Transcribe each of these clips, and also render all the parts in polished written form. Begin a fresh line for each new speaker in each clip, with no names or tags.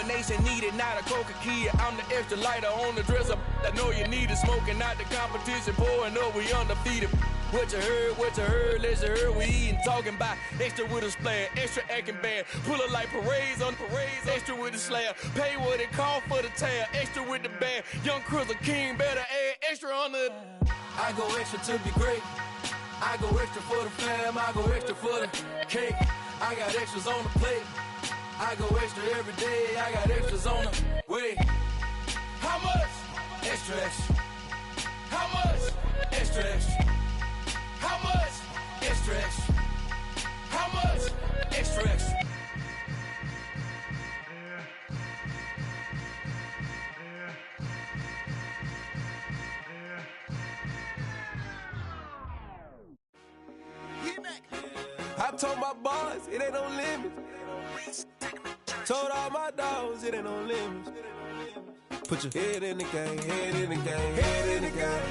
combination needed, not a coca key. I'm the extra lighter on the dresser. I know you need it, smoking out the competition, pouring up, we undefeated. What you heard, let's heard, we eatin', talking about extra with a splash, extra acting bad, pull it like parades on parades, extra with the slab, pay what it cost for the tab, extra with the bag, young Crizzle King, better add extra on the. I go extra to be great, I go extra for the fam, I go extra for the cake, I got extras on the plate, I go extra every day, I got extras on the way. How much? Extra, extra. How much? Extra, extra. How much? Extra, extra. How much? Extra, extra. I told my boys it ain't no limits. Told all my dogs it ain't no limits. Put your head in the game, head in the game, head in the game.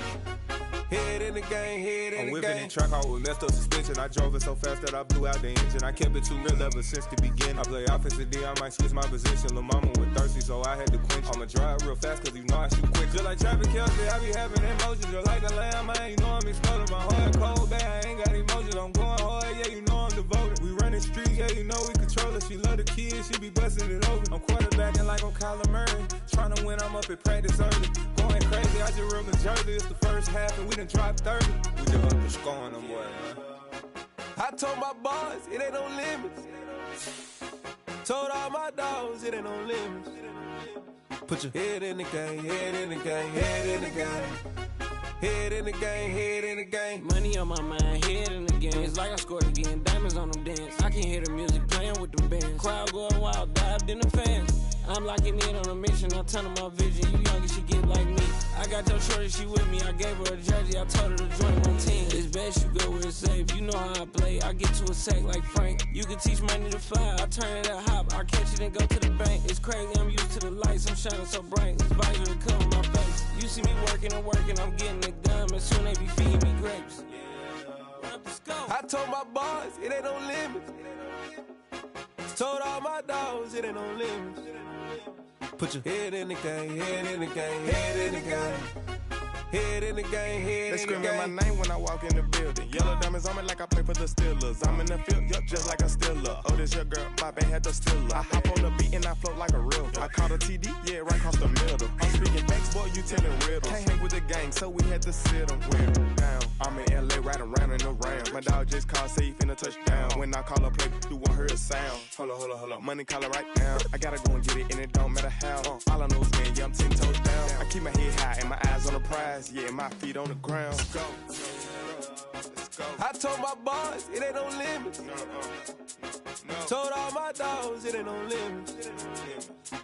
Head in the game, head in the game. I'm whipping the track out with messed up suspension. I drove it so fast that I blew out the engine. I kept it too real ever since the beginning. I play offensive D, I might switch my position. Lil' mama was thirsty, so I had to quench. I'ma drive real fast, cause you know I shoot quick. Just like traffic Kelsey, I be having emotions. Just like a lamb, I ain't know I'm exploding. My heart cold, bad, I ain't got emotions. I'm going hard, yeah, you know I'm devoted. We running streets, yeah, you know we control it. She love the kids, she be busting it over. I'm quarterbacking like I'm Kyler Murray. Trying to win, I'm up at practice early. Going crazy, I just real the jersey. It's the first half and we done dropped 30. We just up to scoring them, boy, man. I told my boys it ain't no limits. Told all my dogs it ain't no limits. Put your head in the game, head in the game, head in the game. Head in the game, head in the game. Money on my mind, head in the game. It's like I scored again, diamonds on them dance. I can hear the music playing with the bands. Crowd going wild, dived in the fans. I'm locking in on a mission, I'm turning my vision. You young, she get like me. I got your shorty, she with me. I gave her a jersey, I told her to join my team. It's best you go where it's safe. You know how I play, I get to a sack like Frank. You can teach money to fly, I turn it at hop. I catch it and go to the bank. It's crazy, I'm used to the lights, I'm shining so bright. This visor to cover my face. You see me working and working, I'm getting it done. And soon they be feeding me grapes. I told my boys it ain't no limits. Told all my dogs it ain't no limits. Put your head in the game, head in the game, head in the game. Head in the game, head in the game. They screaming my name when I walk in the building. Yellow diamonds on me like I play for the Steelers. I'm in the field, yup, just like a Steeler. Oh, this your girl, my band had the Steeler. I hop on the beat and I float like a real. I caught a TD, yeah, right across the middle. I'm speaking facts, boy, you telling riddles. Can't hang with the gang, so we had to sit them down. I'm in LA, riding around in the Rams. My dog just called, say he finna touch down. When I call a play, you won't hear a sound. Hold up, money call it right now. I gotta go and get it, and it don't matter how. All I know is man, yeah, I'm 10 toes down. I keep my head high and my eyes on the prize. Yeah, my feet on the ground. Let's go. I told my boys it ain't no limits. No. Told all my dogs it ain't no limits.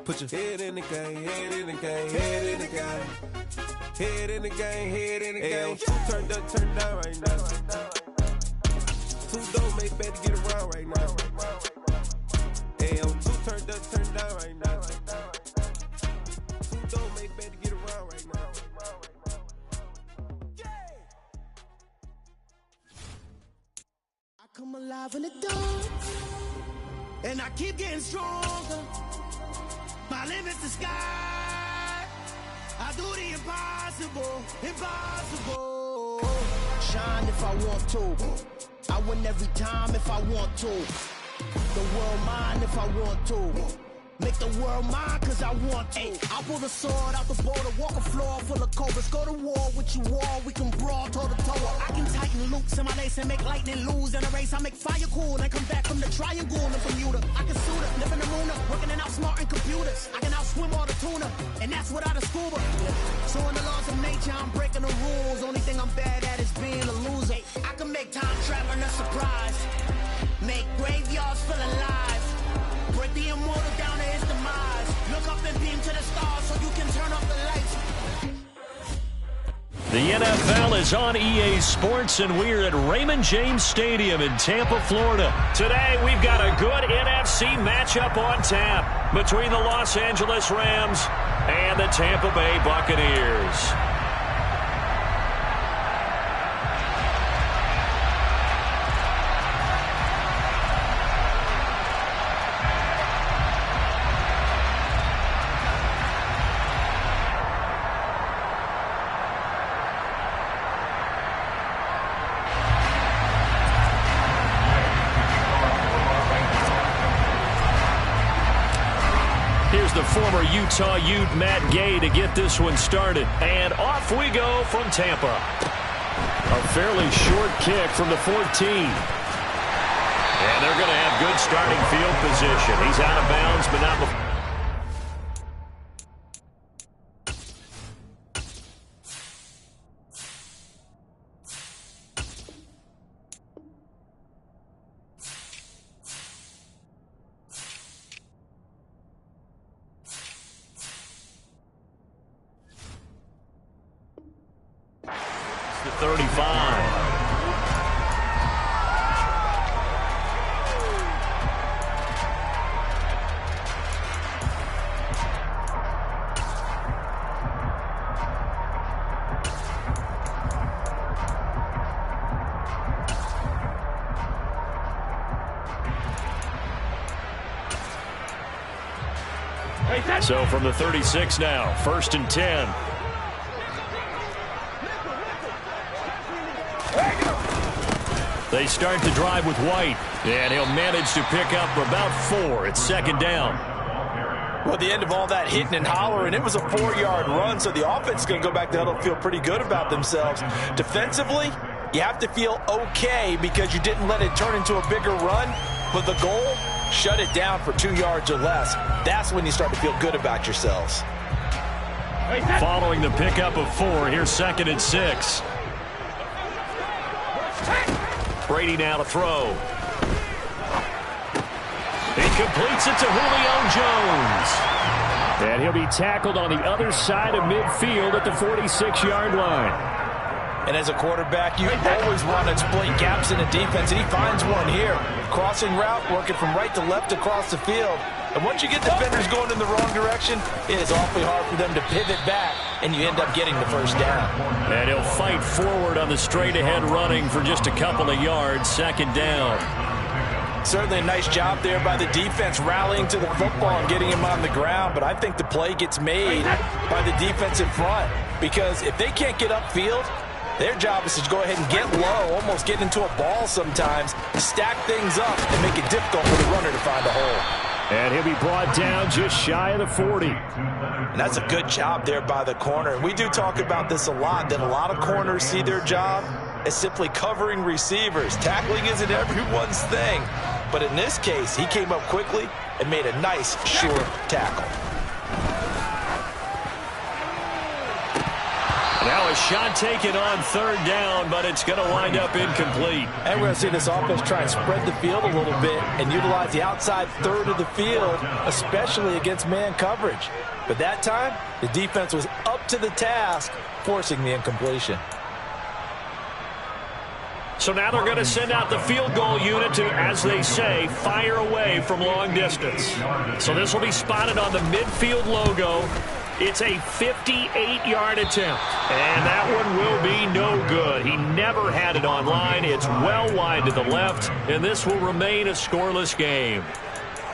Put your head in the game, head in the game, head in the game. Head in the game, head in the game. Turned up, turned down right now. Two don't make bad to get around right now. Hey, I'm two turned up, turned down right now. Two don't make bad to get around right now.
Come alive in the dark, and I keep getting stronger. My limit's the sky. I do the impossible, impossible. Shine if I want to. I win every time if I want to. The world mine if I want to. Make the world mine cause I want to. I pull the sword out the border, walk a floor full of cobras. Go to war with you all, we can brawl toe to toe. I can tighten loops in my lace and make lightning lose in a race. I make fire cool and come back from the triangle in Bermuda. I can suit up, live in the moon, working and outsmarting computers. I can outswim all the tuna, and that's without a scuba. So in the laws of nature, I'm breaking the rules. Only thing I'm bad at is being a loser. I can make time traveling a surprise. Make graveyards feel alive. Break the immortal down to his demise. Look up and beam to the stars so you can turn off the lights.
The NFL is on EA Sports, and we're at Raymond James Stadium in Tampa, Florida. Today, we've got a good NFC matchup on tap between the Los Angeles Rams and the Tampa Bay Buccaneers. Here's the former Utah Ute Matt Gay to get this one started. And off we go from Tampa. A fairly short kick from the 14. And they're going to have good starting field position. He's out of bounds, but not before. The 35. So from the 36 now, 1st and 10. They start to drive with White, and he'll manage to pick up about 4. It's 2nd down.
Well, at the end of all that hitting and hollering, it was a 4-yard run, so the offense is going to go back to huddle and feel pretty good about themselves. Defensively, you have to feel okay because you didn't let it turn into a bigger run, but the goal, shut it down for 2 yards or less. That's when you start to feel good about yourselves.
Following the pickup of 4, here's 2nd and 6. Brady now to throw. He completes it to Julio Jones. And he'll be tackled on the other side of midfield at the 46-yard line.
And as a quarterback, you always want to exploit gaps in the defense, and he finds one here. Crossing route, working from right to left across the field. And once you get defenders going in the wrong direction, it is awfully hard for them to pivot back, and you end up getting the 1st down.
And he'll fight forward on the straight-ahead running for just a couple of yards, 2nd down.
Certainly a nice job there by the defense rallying to the football and getting him on the ground, but I think the play gets made by the defense in front, because if they can't get upfield, their job is to go ahead and get low, almost get into a ball sometimes, stack things up, and make it difficult for the runner to find a hole.
And he'll be brought down just shy of the 40.
And that's a good job there by the corner. And we do talk about this a lot, that a lot of corners see their job as simply covering receivers. Tackling isn't everyone's thing. But in this case, he came up quickly and made a nice, sure tackle.
Now a shot taken on 3rd down, but it's going to wind up incomplete.
And we're going to see this offense try and spread the field a little bit and utilize the outside third of the field, especially against man coverage. But that time, the defense was up to the task, forcing the incompletion.
So now they're going to send out the field goal unit to, as they say, fire away from long distance. So this will be spotted on the midfield logo. It's a 58-yard attempt, and that one will be no good. He never had it on line. It's well wide to the left, and this will remain a scoreless game.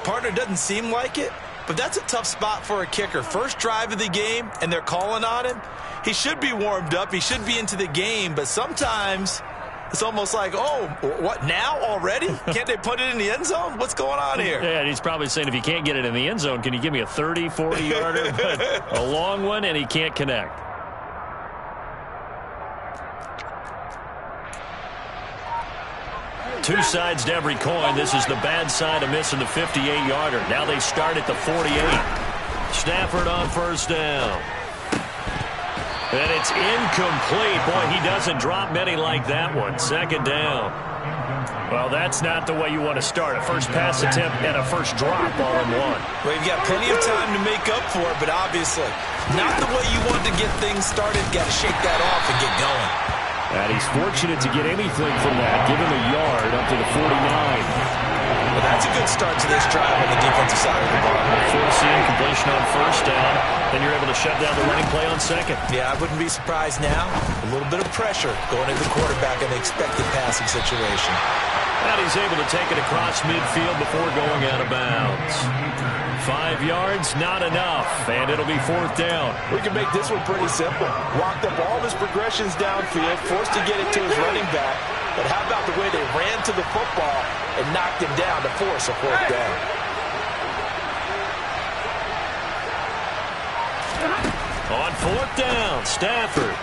Partner, doesn't seem like it, but that's a tough spot for a kicker. First drive of the game, and they're calling on him. He should be warmed up. He should be into the game, but sometimes it's almost like, oh, what, now already? Can't they put it in the end zone? What's going on here?
Yeah, and he's probably saying, if you can't get it in the end zone, can you give me a 30, 40-yarder? But a long one, and he can't connect. Two sides to every coin. This is the bad side of missing the 58-yarder. Now they start at the 48. Stafford on 1st down. And it's incomplete. Boy, he doesn't drop many like that one. 2nd down. Well, that's not the way you want to start. A first pass attempt and a first drop all in one.
Well, you've got plenty of time to make up for it, but obviously not the way you want to get things started. Got to shake that off and get going.
And he's fortunate to get anything from that. Give him a yard up to the 49.
Well, that's a good start to this drive on the defensive side of the ball.
Forcing completion on 1st down. Then you're able to shut down the running play on 2nd.
Yeah, I wouldn't be surprised now. A little bit of pressure going into the quarterback in the expected passing situation.
And he's able to take it across midfield before going out of bounds. 5 yards, not enough, and it'll be 4th down.
We can make this one pretty simple. Walked up all of his progressions downfield, forced to get it to his running back. But how about the way they ran to the football and knocked him down to force a 4th down?
On 4th down, Stafford.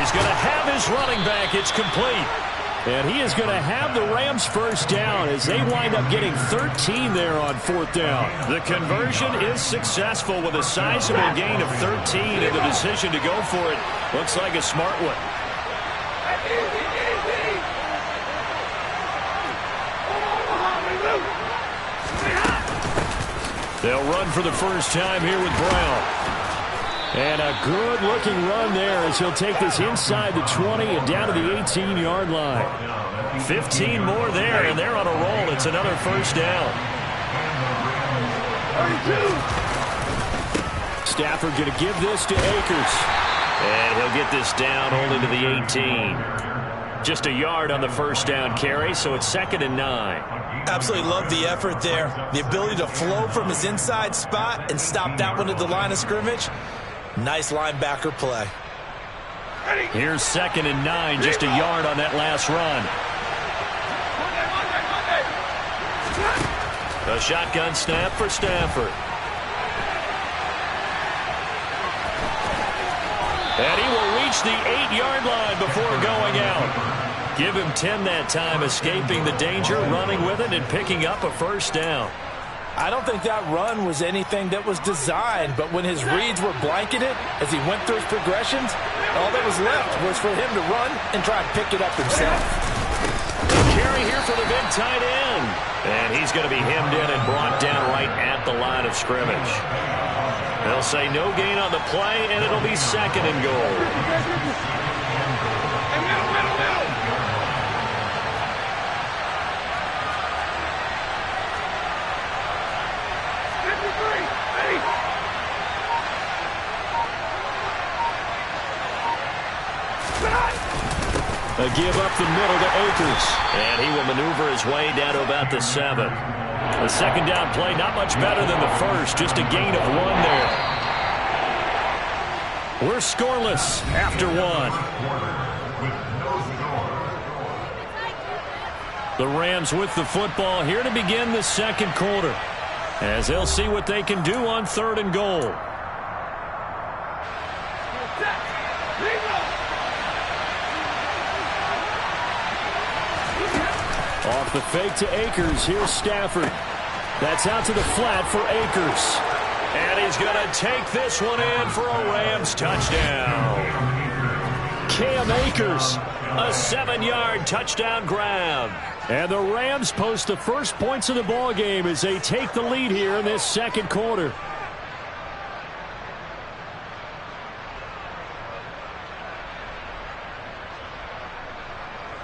He's going to have his running back. It's complete. And he is going to have the Rams first down as they wind up getting 13 there on 4th down. The conversion is successful with a sizable gain of 13, and the decision to go for it looks like a smart one. They'll run for the first time here with Brown. And a good-looking run there as he'll take this inside the 20 and down to the 18-yard line. 15 more there, and they're on a roll. It's another first down. Stafford going to give this to Akers. And he'll get this down only to the 18. Just a yard on the first down carry, so it's 2nd and 9.
Absolutely love the effort there. The ability to flow from his inside spot and stop that one at the line of scrimmage. Nice linebacker play.
Here's 2nd and 9, just a yard on that last run. A shotgun snap for Stafford. And he will reach the 8-yard line before going out. Give him 10 that time, escaping the danger, running with it, and picking up a first down.
I don't think that run was anything that was designed, but when his reads were blanketed as he went through his progressions, all that was left was for him to run and try and pick it up himself.
The carry here for the big tight end. And he's going to be hemmed in and brought down right at the line of scrimmage. They'll say no gain on the play, and it'll be 2nd and goal. A give up the middle to Akers. And he will maneuver his way down to about the 7. The second down play, not much better than the first. Just a gain of 1 there. We're scoreless after 1. The Rams with the football here to begin the second quarter, as they'll see what they can do on 3rd and goal. Off the fake to Akers. Here's Stafford. That's out to the flat for Akers. And he's going to take this one in for a Rams touchdown. Cam Akers, a 7-yard touchdown grab. And the Rams post the first points of the ball game as they take the lead here in this second quarter.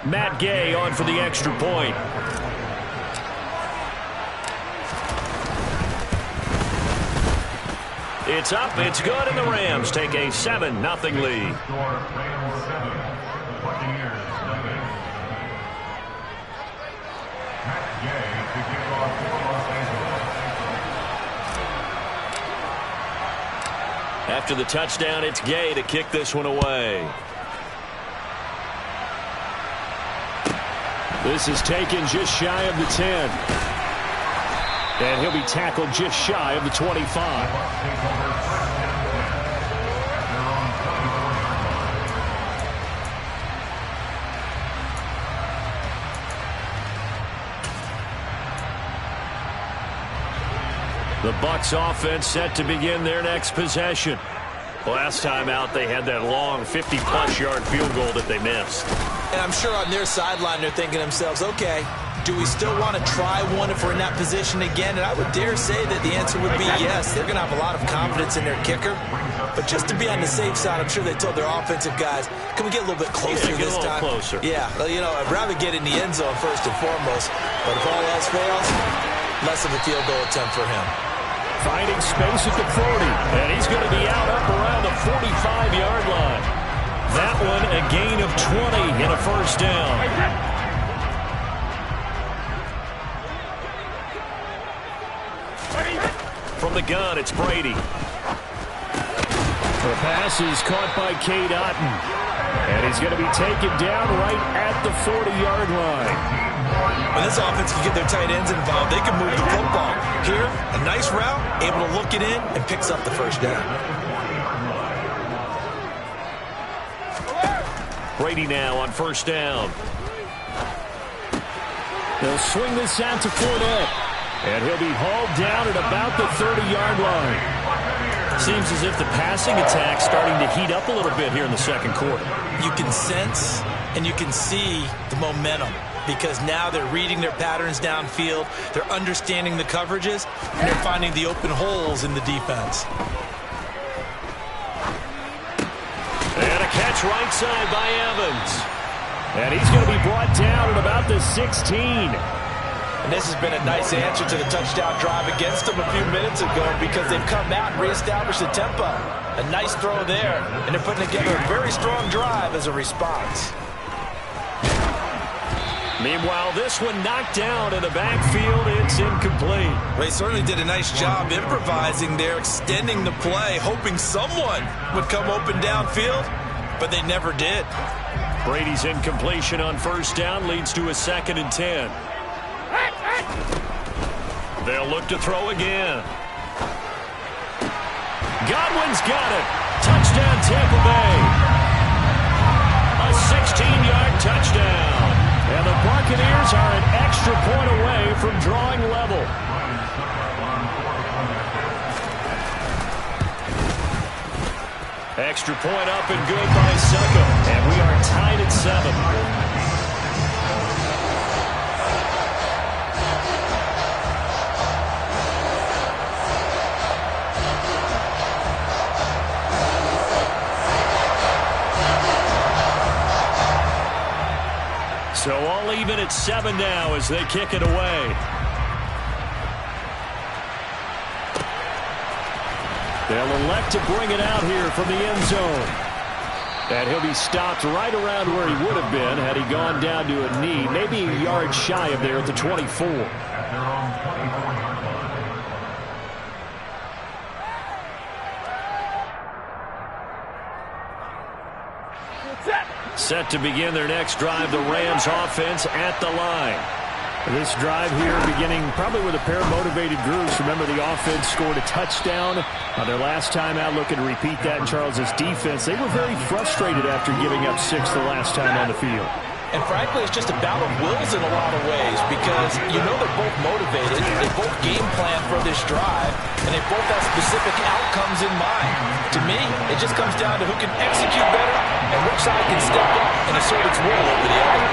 Matt Gay on for the extra point. It's up, it's good, and the Rams take a 7-0 lead. After the touchdown, it's Gay to kick this one away. This is taken just shy of the 10. And he'll be tackled just shy of the 25. The Bucs offense set to begin their next possession. Last time out, they had that long 50-plus yard field goal that they missed.
And I'm sure on their sideline, they're thinking to themselves, okay, do we still want to try one if we're in that position again? And I would dare say that the answer would be yes. They're going to have a lot of confidence in their kicker. But just to be on the safe side, I'm sure they told their offensive guys, can we get a little bit closer this time?
Closer.
Yeah, well, you know, I'd rather get in the end zone first and foremost. But if all else fails, less of a field goal attempt for him.
Finding space at the 40, and he's going to be out up around the 45-yard line. That one a gain of 20 and a first down. From the gun, it's Brady. The pass is caught by Cade Otton, and he's going to be taken down right at the 40-yard line.
When this offense can get their tight ends involved, they can move the football. Here, a nice route, able to look it in, and picks up the first down.
Brady now on first down.
They'll swing this out to Fournette. And he'll be hauled down at about the 30-yard line.
Seems as if the passing attack's starting to heat up a little bit here in the second quarter.
You can sense and you can see the momentum because now they're reading their patterns downfield, they're understanding the coverages, and they're finding the open holes in the defense.
And a catch right side by Evans.
And he's going to be brought down at about the 16.
And this has been a nice answer to the touchdown drive against them a few minutes ago because they've come out and reestablished the tempo. A nice throw there, and they're putting together a very strong drive as a response.
Meanwhile, this one knocked down in the backfield. It's incomplete.
They certainly did a nice job improvising there, extending the play, hoping someone would come open downfield, but they never did.
Brady's incompletion on first down leads to a 2nd and 10. They'll look to throw again. Godwin's got it. Touchdown, Tampa Bay. A 16-yard touchdown. And the Buccaneers are an extra point away from drawing level. Extra point up and good by Succo. And we are tied at 7. So all even at 7 now as they kick it away. They'll elect to bring it out here from the end zone. And he'll be stopped right around where he would have been had he gone down to a knee, maybe a yard shy of there at the 24. Set to begin their next drive, the Rams offense at the line.
This drive here beginning probably with a pair of motivated groups. Remember, the offense scored a touchdown on their last time out, looking to repeat that in Charles's defense. They were very frustrated after giving up 6 the last time on the field.
And frankly, it's just a battle of wills in a lot of ways because you know they're both motivated, they both game plan for this drive, and they both have specific outcomes in mind. To me, it just comes down to who can execute better and which side can step up and assert its will over the other.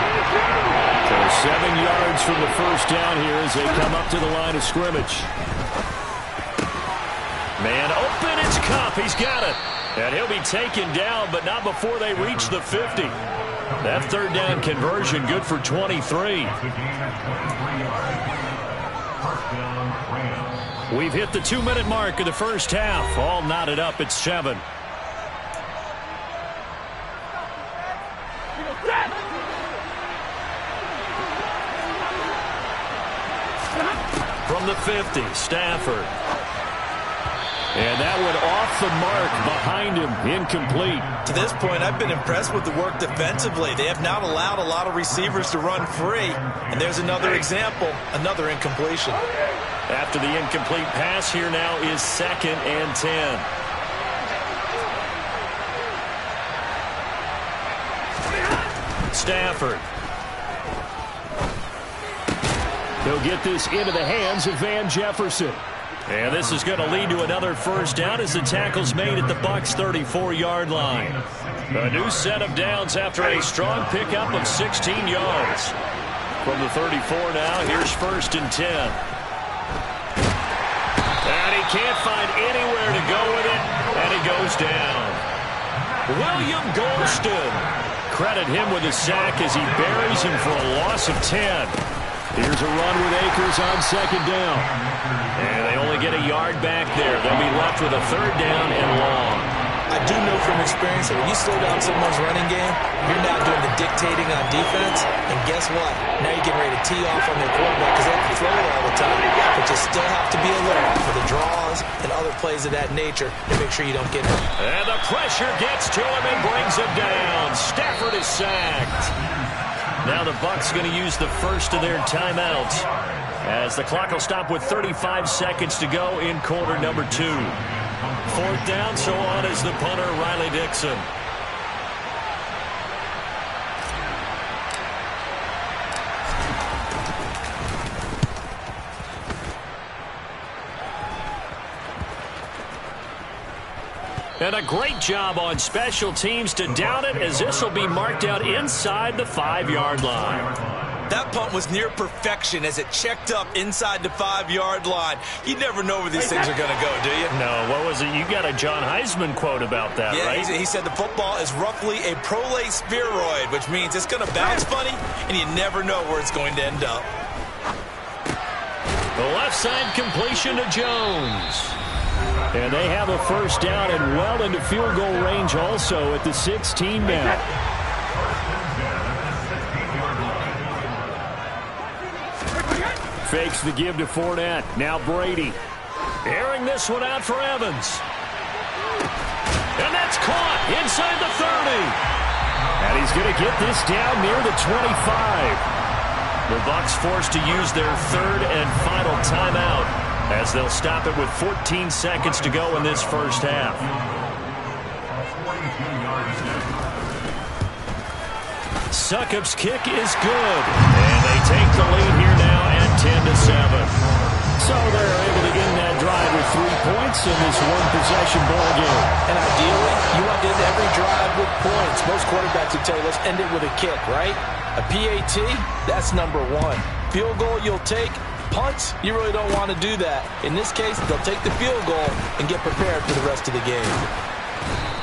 So 7 yards from the first down here as they come up to the line of scrimmage. Man open, it's Kupp. He's got it. And he'll be taken down, but not before they reach the 50. That third down conversion good for 23. We've hit the 2-minute mark of the first half. All knotted up at 7. From the 50, Stafford. And that one off the mark behind him, incomplete.
To this point, I've been impressed with the work defensively. They have not allowed a lot of receivers to run free. And there's another example, another incompletion.
After the incomplete pass, here now is 2nd and 10. Stafford.
He'll get this into the hands of Van Jefferson.
And this is going to lead to another first down as the tackle's made at the Bucs' 34-yard line. A new set of downs after a strong pickup of 16 yards. From the 34 now, here's 1st and 10. And he can't find anywhere to go with it, and he goes down. William Golston. Credit him with a sack as he buries him for a loss of 10.
Here's a run with Akers on 2nd down.
And they only get a yard back there. They'll be left with a 3rd down and long.
I do know from experience that when you slow down someone's running game, you're now doing the dictating on defense. And guess what? Now you're getting ready to tee off on their quarterback because they have to throw it all the time. But you still have to be alert for the draws and other plays of that nature to make sure you don't get hurt.
And the pressure gets to him and brings him down. Stafford is sacked. Now the Bucs going to use the first of their timeouts as the clock will stop with 35 seconds to go in quarter number 2. 4th down, so on is the punter, Riley Dixon. And a great job on special teams to down it, as this will be marked out inside the 5-yard line.
That punt was near perfection as it checked up inside the 5-yard line. You never know where these things are going to go, do you?
No, what was it? You got a John Heisman quote about that, right?
Yeah, he said the football is roughly a prolate spheroid, which means it's going to bounce funny, and you never know where it's going to end up.
The left side completion to Jones. And they have a first down and well into field goal range also at the 16 now. Fakes the give to Fournette. Now Brady. Airing this one out for Evans. And that's caught inside the 30. And he's going to get this down near the 25. The Bucs forced to use their third and final timeout, as they'll stop it with 14 seconds to go in this first half. Succop's kick is good, and they take the lead here now at 10-7. So they're able to end that drive with 3 points in this one-possession ball game.
And ideally, you want to end every drive with points. Most quarterbacks would tell you, let's end it with a kick, right? A PAT, that's number one. Field goal you'll take. Punts, you really don't want to do that. In this case, they'll take the field goal and get prepared for the rest of the game.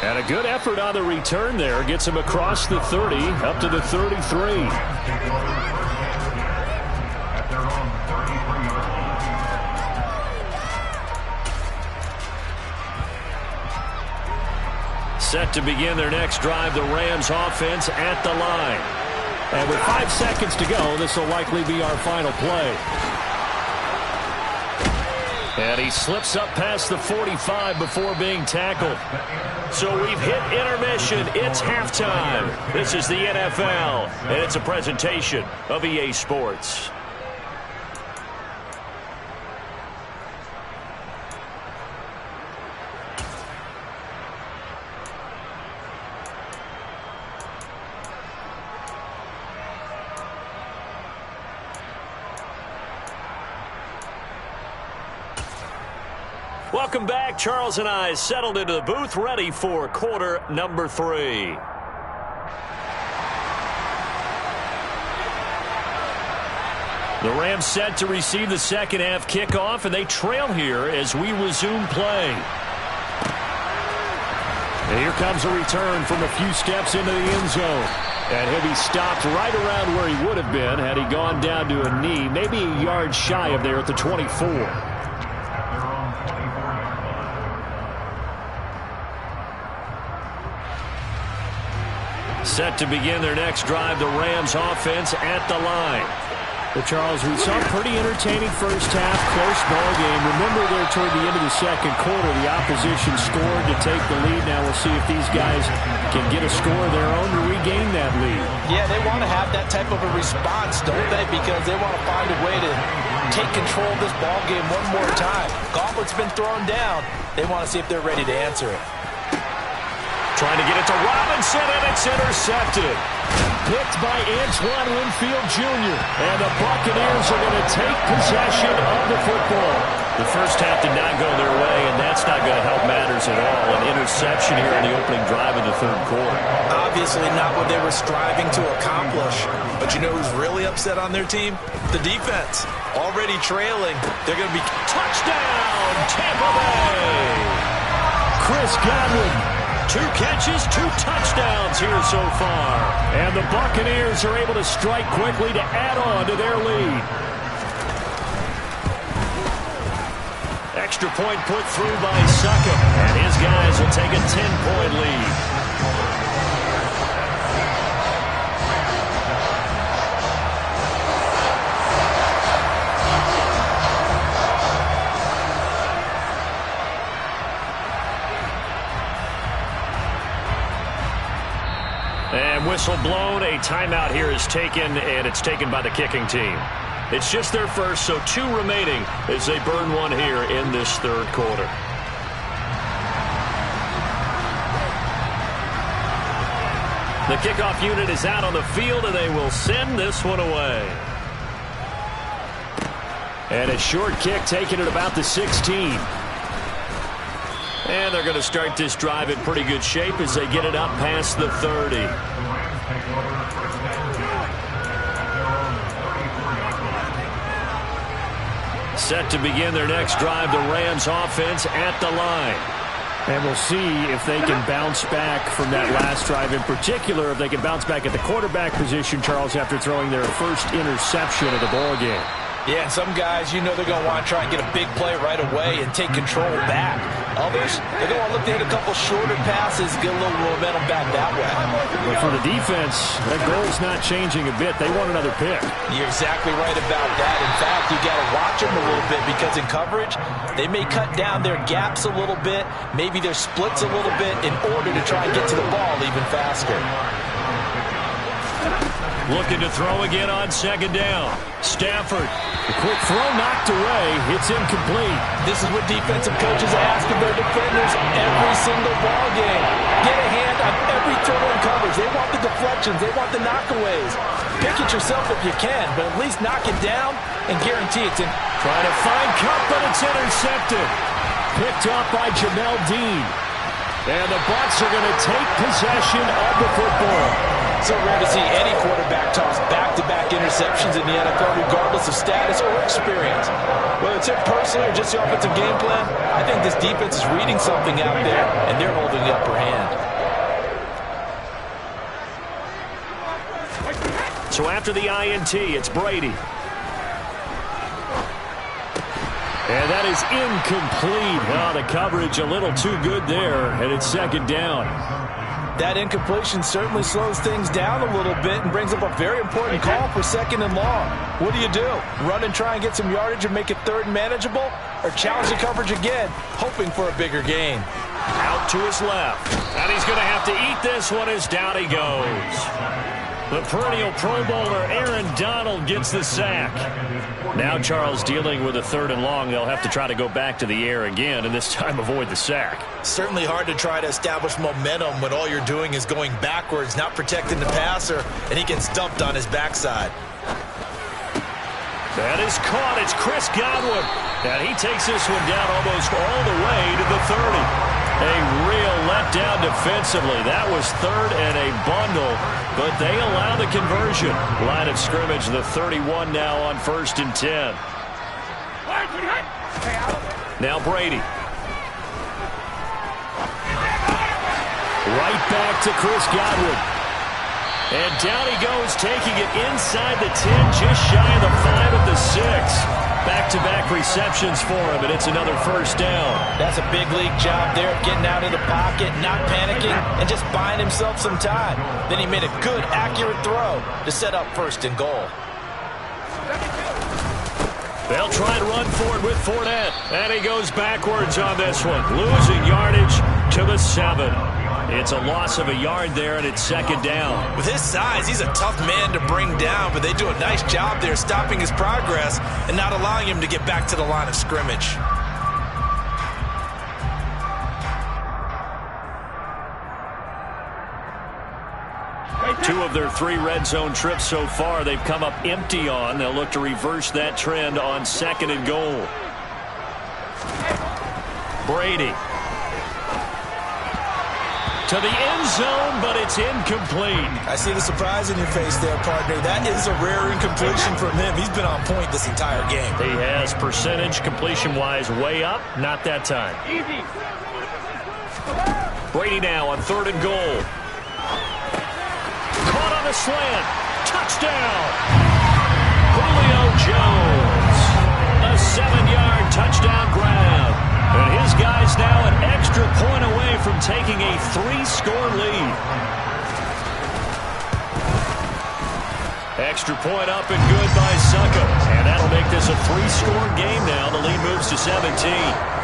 And a good effort on the return there. Gets him across the 30, up to the 33. Set to begin their next drive, the Rams offense at the line. And with 5 seconds to go, this will likely be our final play. And he slips up past the 45 before being tackled. So we've hit intermission. It's halftime. This is the NFL, and it's a presentation of EA Sports. Welcome back. Charles and I settled into the booth, ready for quarter number 3. The Rams set to receive the second half kickoff, and they trail here as we resume play. And here comes a return from a few steps into the end zone. And he'll be stopped right around where he would have been had he gone down to a knee, maybe a yard shy of there at the 24. Set to begin their next drive, the Rams offense at the line.
But Charles, we saw a pretty entertaining first half, close ball game. Remember there toward the end of the second quarter, the opposition scored to take the lead. Now we'll see if these guys can get a score of their own to regain that lead.
Yeah, they want to have that type of a response, don't they? Because they want to find a way to take control of this ball game one more time. Gauntlet's been thrown down. They want to see if they're ready to answer it.
Trying to get it to Robinson, and it's intercepted. Picked by Antoine Winfield Jr. And the Buccaneers are going to take possession of the football. The first half did not go their way, and that's not going to help matters at all. An interception here in the opening drive of the third quarter.
Obviously not what they were striving to accomplish. But you know who's really upset on their team? The defense. Already trailing. They're going to be...
Touchdown, Tampa Bay!
Chris Godwin.
2 catches, 2 touchdowns here so far.
And the Buccaneers are able to strike quickly to add on to their lead.
Extra point put through by Succop, and his guys will take a 10-point lead. And whistle blown, a timeout here is taken, and it's taken by the kicking team. It's just their first, so 2 remaining as they burn one here in this third quarter. The kickoff unit is out on the field, and they will send this one away. And a short kick taken at about the 16. And And they're going to start this drive in pretty good shape as they get it up past the 30. Set to begin their next drive, the Rams offense at the line.
And we'll see if they can bounce back from that last drive. In particular, if they can bounce back at the quarterback position, Charles, after throwing their first interception of the ball game.
Yeah, some guys, they're going to want to try and get a big play right away and take control back. Others, they're going to want to look to hit a couple shorter passes, get a little momentum back that way.
But for the defense, that goal's not changing a bit. They want another pick.
You're exactly right about that. In fact, you got to watch them a little bit because in coverage, they may cut down their gaps a little bit, maybe their splits a little bit in order to try and get to the ball even faster.
Looking to throw again on second down. Stafford.
The quick throw knocked away. It's incomplete.
This is what defensive coaches ask of their defenders every single ball game. Get a hand on every throw in coverage. They want the deflections. They want the knockaways. Pick it yourself if you can, but at least knock it down and guarantee it's in.
Trying to find Cup, but it's intercepted.
Picked up by Jamel Dean.
And the Bucs are going to take possession of the football.
So rare to see any quarterback toss back-to-back interceptions in the NFL, regardless of status or experience. Whether it's him personally or just the offensive game plan, I think this defense is reading something out there, and they're holding the upper hand.
So after the INT, it's Brady. And that is incomplete. Well, the coverage a little too good there, and it's second down.
That incompletion certainly slows things down a little bit and brings up a very important call for second and long. What do? Run and try and get some yardage and make it third and manageable? Or challenge the coverage again, hoping for a bigger gain?
Out to his left. And he's going to have to eat this one as down he goes. The perennial Pro Bowler Aaron Donald gets the sack. Now Charles dealing with a third and long. They'll have to try to go back to the air again and this time avoid the sack.
Certainly hard to try to establish momentum when all you're doing is going backwards, not protecting the passer, and he gets dumped on his backside.
That is caught. It's Chris Godwin. And he takes this one down almost all the way to the 30. A real letdown defensively. That was third and a bundle, but they allow the conversion. Line of scrimmage, the 31 now on 1st and 10. Now Brady.
Right back to Chris Godwin.
And down he goes, taking it inside the 10, just shy of the 5 at the 6. Back-to-back receptions for him, and it's another first down.
That's a big league job there of getting out of the pocket, not panicking, and just buying himself some time. Then he made a good, accurate throw to set up 1st and goal.
They'll try and run for it with Fournette. And he goes backwards on this one, losing yardage to the 7. It's a loss of a yard there, and it's second down.
With his size, he's a tough man to bring down, but they do a nice job there stopping his progress and not allowing him to get back to the line of scrimmage.
Two of their 3 red zone trips so far, they've come up empty on. They'll look to reverse that trend on 2nd and goal. Brady. To the end zone, but it's incomplete.
I see the surprise in your face there, partner. That is a rare incompletion from him. He's been on point this entire game.
He has percentage completion-wise way up. Not that time. Brady now on 3rd and goal. Caught on a slant. Touchdown. Julio Jones. A 7-yard touchdown grab. And his guys now an extra point away from taking a 3-score lead. Extra point up and good by Succo. And that'll make this a 3-score game now. The lead moves to 17.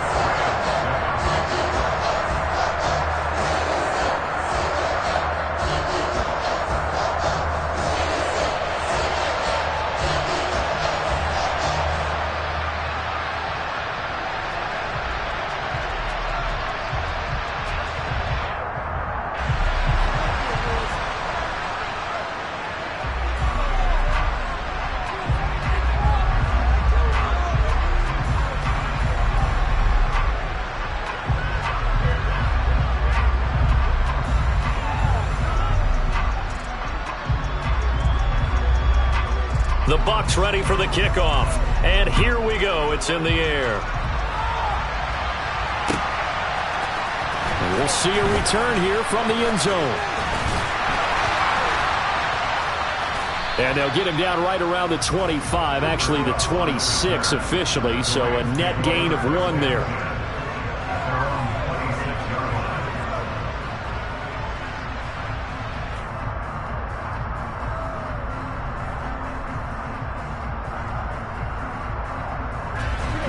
The Bucs ready for the kickoff. And here we go. It's in the air. And we'll see a return here from the end zone. And they'll get him down right around the 25, actually the 26 officially, so a net gain of 1 there.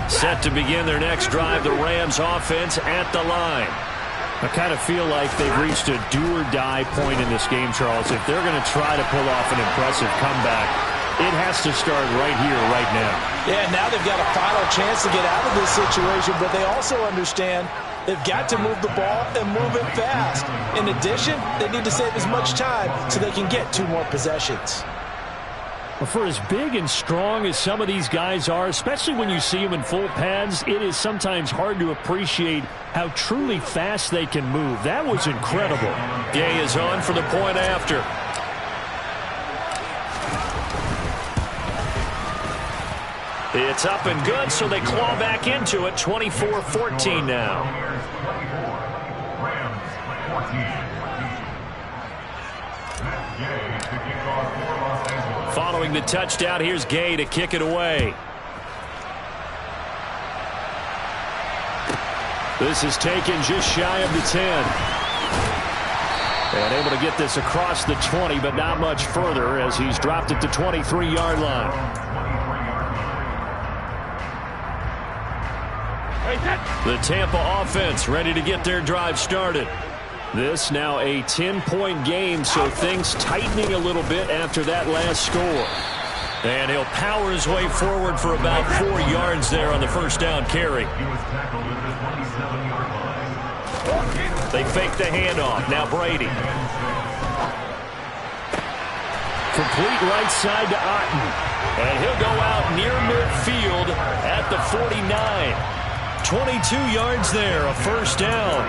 Set to begin their next drive, the Rams offense at the line. I kind of feel like they've reached a do-or-die point in this game, Charles. If they're going to try to pull off an impressive comeback, it has to start right here, right now.
Yeah, now they've got a final chance to get out of this situation, but they also understand they've got to move the ball and move it fast. In addition, they need to save as much time so they can get 2 more possessions.
Well, for as big and strong as some of these guys are, especially when you see them in full pads, it is sometimes hard to appreciate how truly fast they can move. That was incredible.
Gay is on for the point after. It's up and good, so they claw back into it. 24-14 now. Following the touchdown, here's Gay to kick it away. This is taken just shy of the 10. And able to get this across the 20, but not much further as he's dropped it to 23-yard line. The Tampa offense ready to get their drive started. This now a 10-point game, so things tightening a little bit after that last score. And he'll power his way forward for about 4 yards there on the first down carry. They fake the handoff. Now Brady. Complete right side to Otten. And he'll go out near midfield at the 49. 22 yards there, a first down.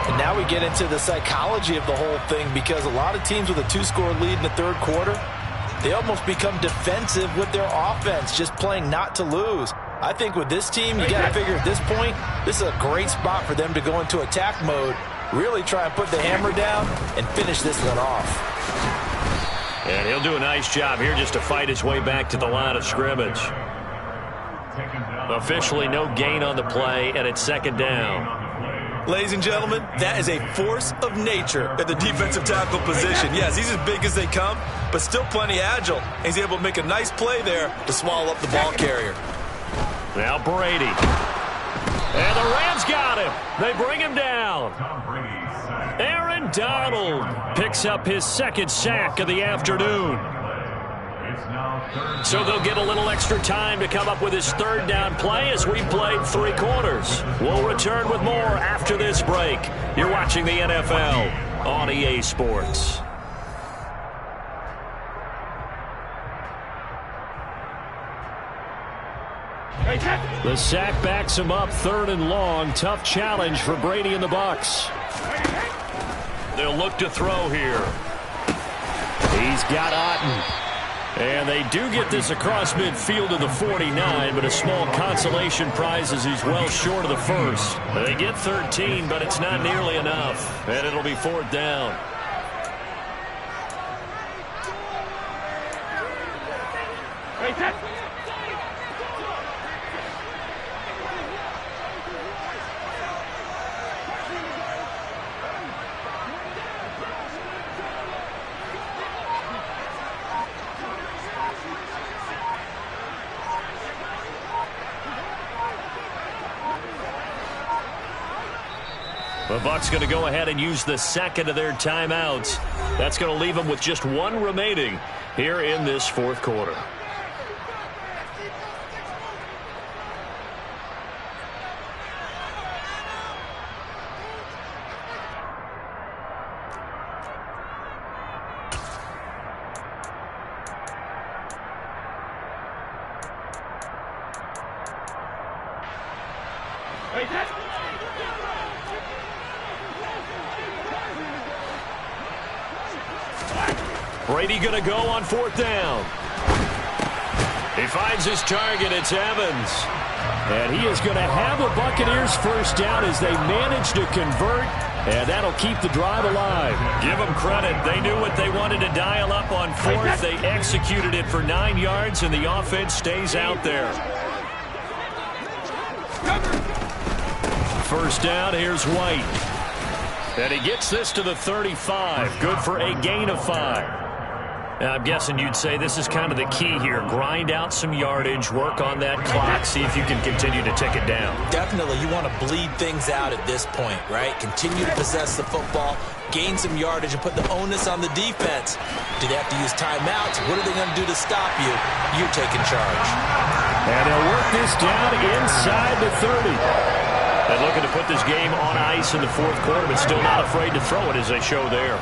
And now we get into the psychology of the whole thing, because a lot of teams with a 2-score lead in the third quarter, they almost become defensive with their offense, just playing not to lose. I think with this team, you got to figure at this point, this is a great spot for them to go into attack mode, really try and put the hammer down and finish this one off.
And he'll do a nice job here just to fight his way back to the line of scrimmage. Officially no gain on the play, and it's second down.
Ladies and gentlemen, that is a force of nature at the defensive tackle position. Yes, he's as big as they come, but still plenty agile. He's able to make a nice play there to swallow up the ball carrier.
Now Brady. And the Rams got him. They bring him down. Aaron Donald picks up his second sack of the afternoon. So they'll get a little extra time to come up with his third down play as we played 3 quarters. We'll return with more after this break. You're watching the NFL on EA Sports. The sack backs him up, 3rd and long. Tough challenge for Brady and the Bucs. They'll look to throw here. He's got Otten. And they do get this across midfield to the 49, but a small consolation prize as he's well short of the first. They get 13, but it's not nearly enough. And it'll be 4th down. The Bucs going to go ahead and use the second of their timeouts. That's going to leave them with just 1 remaining here in this 4th quarter. Brady going to go on 4th down. He finds his target. It's Evans.
And he is going to have the Buccaneers first down as they manage to convert, and that'll keep the drive alive.
Give them credit. They knew what they wanted to dial up on fourth. They executed it for 9 yards, and the offense stays out there. First down, here's White. And he gets this to the 35. Good for a gain of 5. Now, I'm guessing you'd say this is kind of the key here. Grind out some yardage, work on that clock, see if you can continue to tick it down.
Definitely, you want to bleed things out at this point, right? Continue to possess the football, gain some yardage, and put the onus on the defense. Do they have to use timeouts? What are they going to do to stop you? You're taking charge.
And they'll work this down inside the 30.
And looking to put this game on ice in the fourth quarter, but still not afraid to throw it as they show there.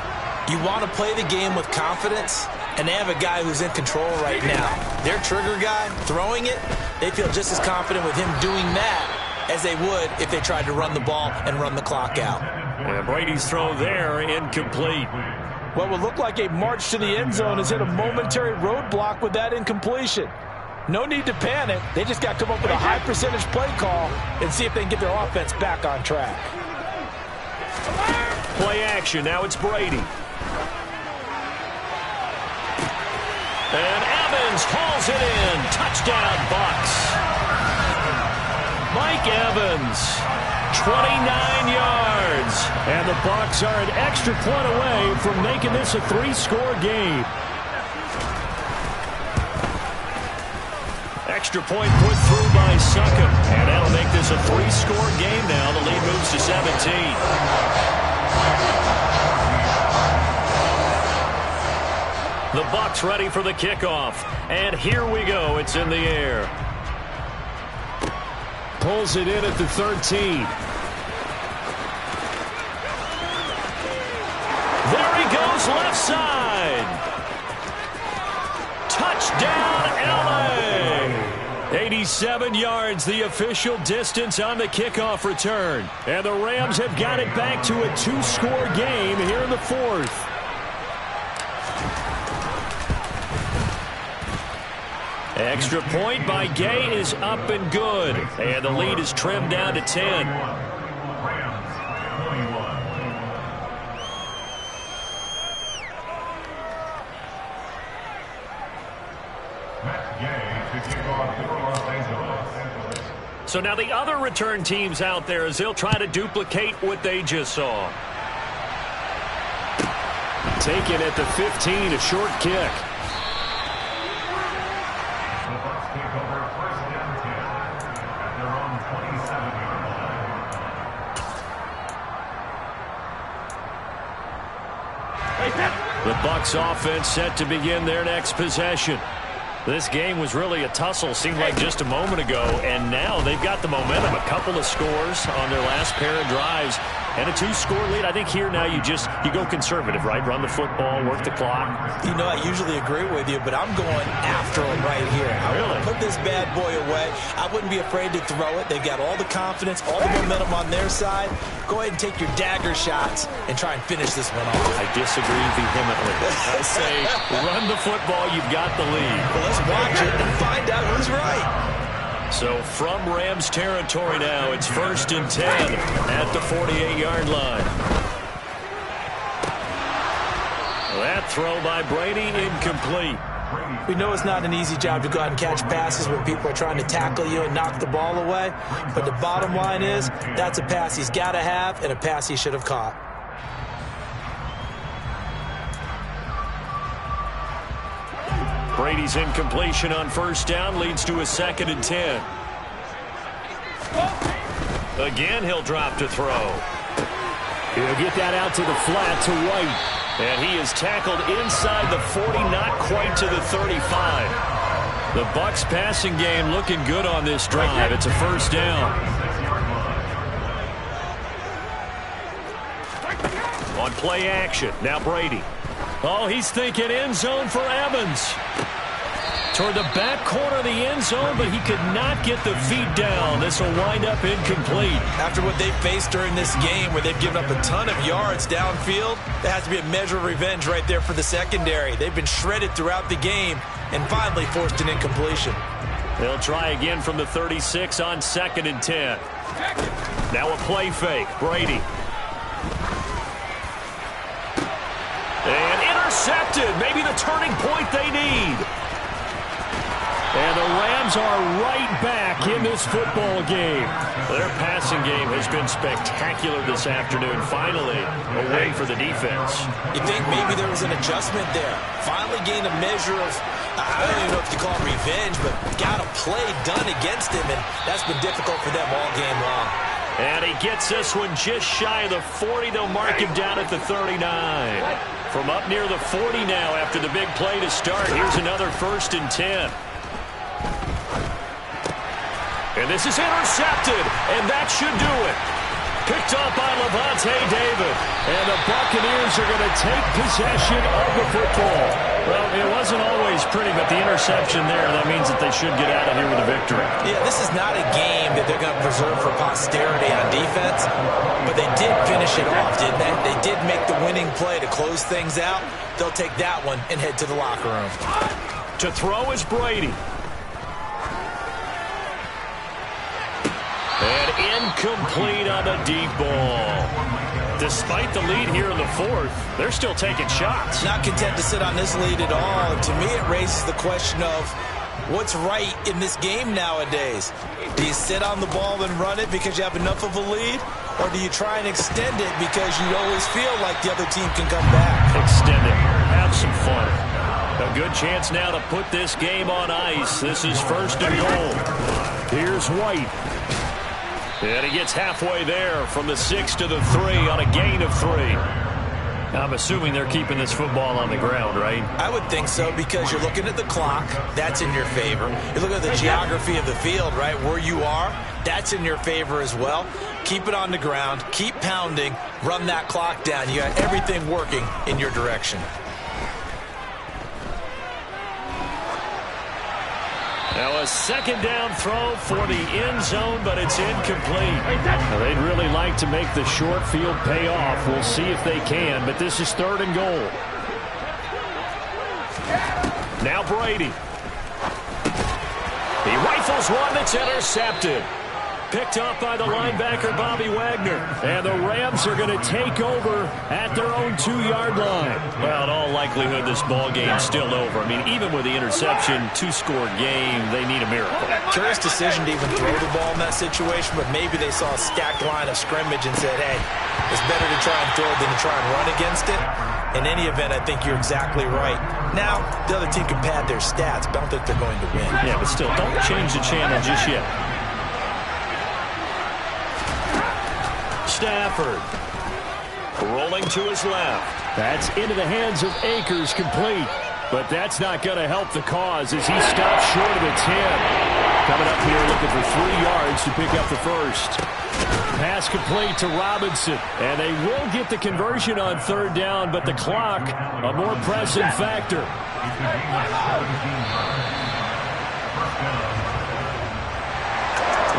You want to play the game with confidence, and they have a guy who's in control right now. Their trigger guy, throwing it, they feel just as confident with him doing that as they would if they tried to run the ball and run the clock out.
And Brady's throw there, incomplete.
What would look like a march to the end zone has hit a momentary roadblock with that incompletion. No need to panic. They just got to come up with a high percentage play call and see if they can get their offense back on track.
Play action. Now it's Brady. And Evans hauls it in. Touchdown, Bucs. Mike Evans, 29 yards.
And the Bucs are an extra point away from making this a 3-score game.
Extra point put through by Suckham. And that'll make this a 3-score game now. The lead moves to 17. The Bucs ready for the kickoff. And here we go. It's in the air.
Pulls it in at the 13.
There he goes, left side. Touchdown, LA. 87 yards, the official distance on the kickoff return. And the Rams have got it back to a 2-score game here in the fourth. Extra point by Gay is up and good. And the lead is trimmed down to 10. So now the other return teams out there as they'll try to duplicate what they just saw.
Taken at the 15, a short kick.
The Bucs offense set to begin their next possession. This game was really a tussle, seemed like just a moment ago, and now they've got the momentum. A couple of scores on their last pair of drives and a 2-score lead. I think here now you go conservative, right? Run the football, work the clock.
You know, I usually agree with you, but I'm going after them right here. I want to put this bad boy away. I wouldn't be afraid to throw it. They've got all the confidence, all the momentum on their side. Go ahead and take your dagger shots and try and finish this one off.
I disagree vehemently. I say run the football, you've got the lead.
Well, let's watch it and find out who's right.
So from Rams territory now, it's 1st and 10 at the 48-yard line. That throw by Brady incomplete.
We know it's not an easy job to go out and catch passes when people are trying to tackle you and knock the ball away. But the bottom line is that's a pass he's got to have and a pass he should have caught.
Brady's incompletion on 1st down leads to a 2nd and 10. Again, he'll drop to throw.
He'll get that out to the flat to White.
And he is tackled inside the 40, not quite to the 35. The Bucs passing game looking good on this drive. It's a 1st down. On play action, now Brady. Oh, he's thinking end zone for Evans. toward the back corner of the end zone, but he could not get the feet down. This will wind up incomplete.
After what they faced during this game, where they've given up a ton of yards downfield, there has to be a measure of revenge right there for the secondary. They've been shredded throughout the game and finally forced an incompletion.
They'll try again from the 36 on 2nd and 10. Now a play fake. Brady. And intercepted. Maybe the turning point they need. And the Rams are right back in this football game. Their passing game has been spectacular this afternoon. Finally, a win for the defense.
You think maybe there was an adjustment there. Finally gained a measure of, I don't even know if you call it revenge, but got a play done against him, and that's been difficult for them all game long.
And he gets this one just shy of the 40. They'll mark him down at the 39. From up near the 40 now after the big play to start. Here's another 1st and 10. And this is intercepted, and that should do it. Picked up by Levante David. And the Buccaneers are going to take possession of the football. Well, it wasn't always pretty, but the interception there, that means that they should get out of here with a victory.
Yeah, this is not a game that they're going to preserve for posterity on defense, but they did finish it off, didn't they? They did make the winning play to close things out. They'll take that one and head to the locker room.
To throw is Brady. And incomplete on a deep ball. Despite the lead here in the 4th, they're still taking shots.
Not content to sit on this lead at all. And to me, it raises the question of what's right in this game nowadays. Do you sit on the ball and run it because you have enough of a lead? Or do you try and extend it because you always feel like the other team can come back?
Extend it. Have some fun. A good chance now to put this game on ice. This is 1st and goal. Here's White. And he gets halfway there from the 6 to the 3 on a gain of 3. I'm assuming they're keeping this football on the ground, right?
I would think so, because you're looking at the clock. That's in your favor. You look at the geography of the field, right, where you are. That's in your favor as well. Keep it on the ground. Keep pounding. Run that clock down. You got everything working in your direction.
Now a 2nd down throw for the end zone, but it's incomplete. Now they'd really like to make the short field pay off. We'll see if they can, but this is 3rd and goal. Now Brady. He rifles one that's intercepted. Picked up by the linebacker, Bobby Wagner. And the Rams are going to take over at their own 2-yard line. Well, in all likelihood, this ball game's still over. I mean, even with the interception, 2-score game, they need a miracle.
Curious decision to even throw the ball in that situation, but maybe they saw a stacked line of scrimmage and said, hey, it's better to try and throw than to try and run against it. In any event, I think you're exactly right. Now, the other team can pad their stats, but I don't think they're going to win.
Yeah, but still, don't change the channel just yet. Stafford rolling to his left. That's into the hands of Akers, complete. But that's not going to help the cause as he stops short of the 10. Coming up here looking for 3 yards to pick up the 1st. Pass complete to Robinson. And they will get the conversion on 3rd down, but the clock a more pressing factor.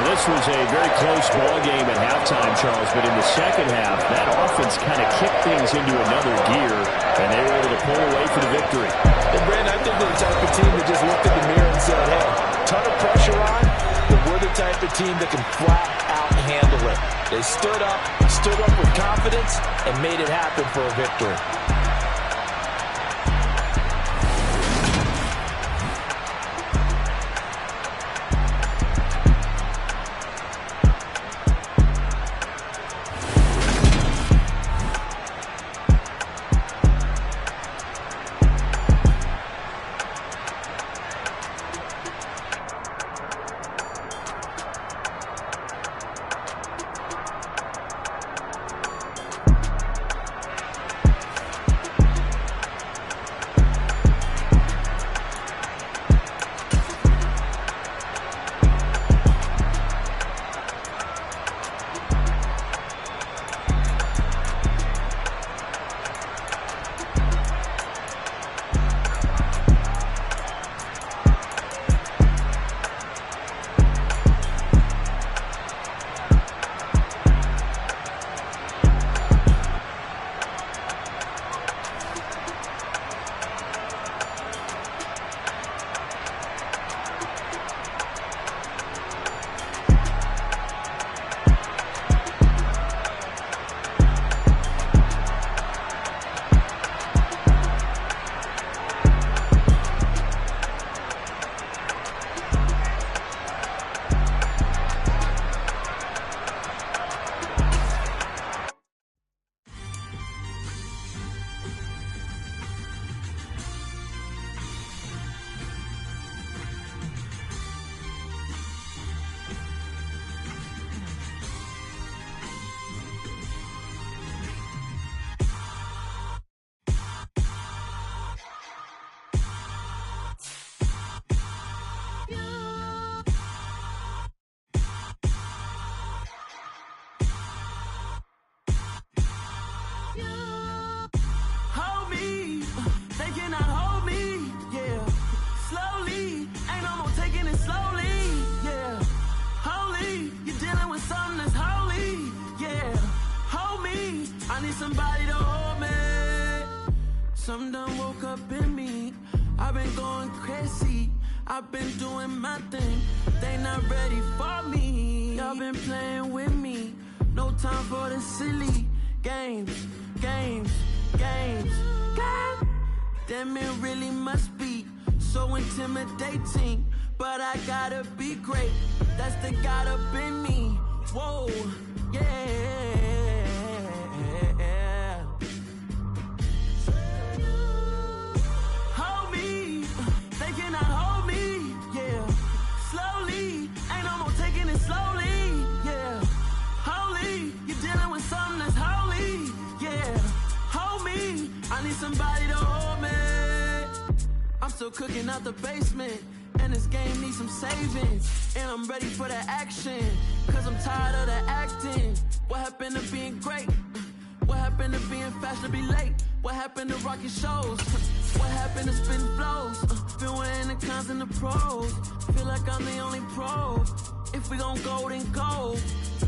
This was a very close ball game at halftime, Charles, but in the 2nd half, that offense kind of kicked things into another gear, and they were able to pull away for the victory.
And Brandon, I think they're the type of team that just looked in the mirror and said, hey, ton of pressure on, but we're the type of team that can flat out handle it. They stood up with confidence, and made it happen for a victory.
I need somebody to hold me. Something done woke up in me. I've been going crazy. I've been doing my thing. They not ready for me. Y'all been playing with me. No time for the silly games. Damn, it really must be so intimidating. But I gotta be great. That's the God up in me. Whoa, yeah. Hold me. They cannot hold me. Yeah. Slowly. Ain't no more taking it slowly. Yeah. Holy. You're dealing with something that's holy. Yeah. Hold me. I need somebody to hold me. I'm still cooking out the basement. And this game needs some savings. And I'm ready for the action. Cause I'm tired of the acting. What happened to being great? What happened to being fashionably late? What happened to rocking shows? What happened to spitting flows? Been wearing the cons and the pros. Feel like I'm the only pro. If we gon' go, then go.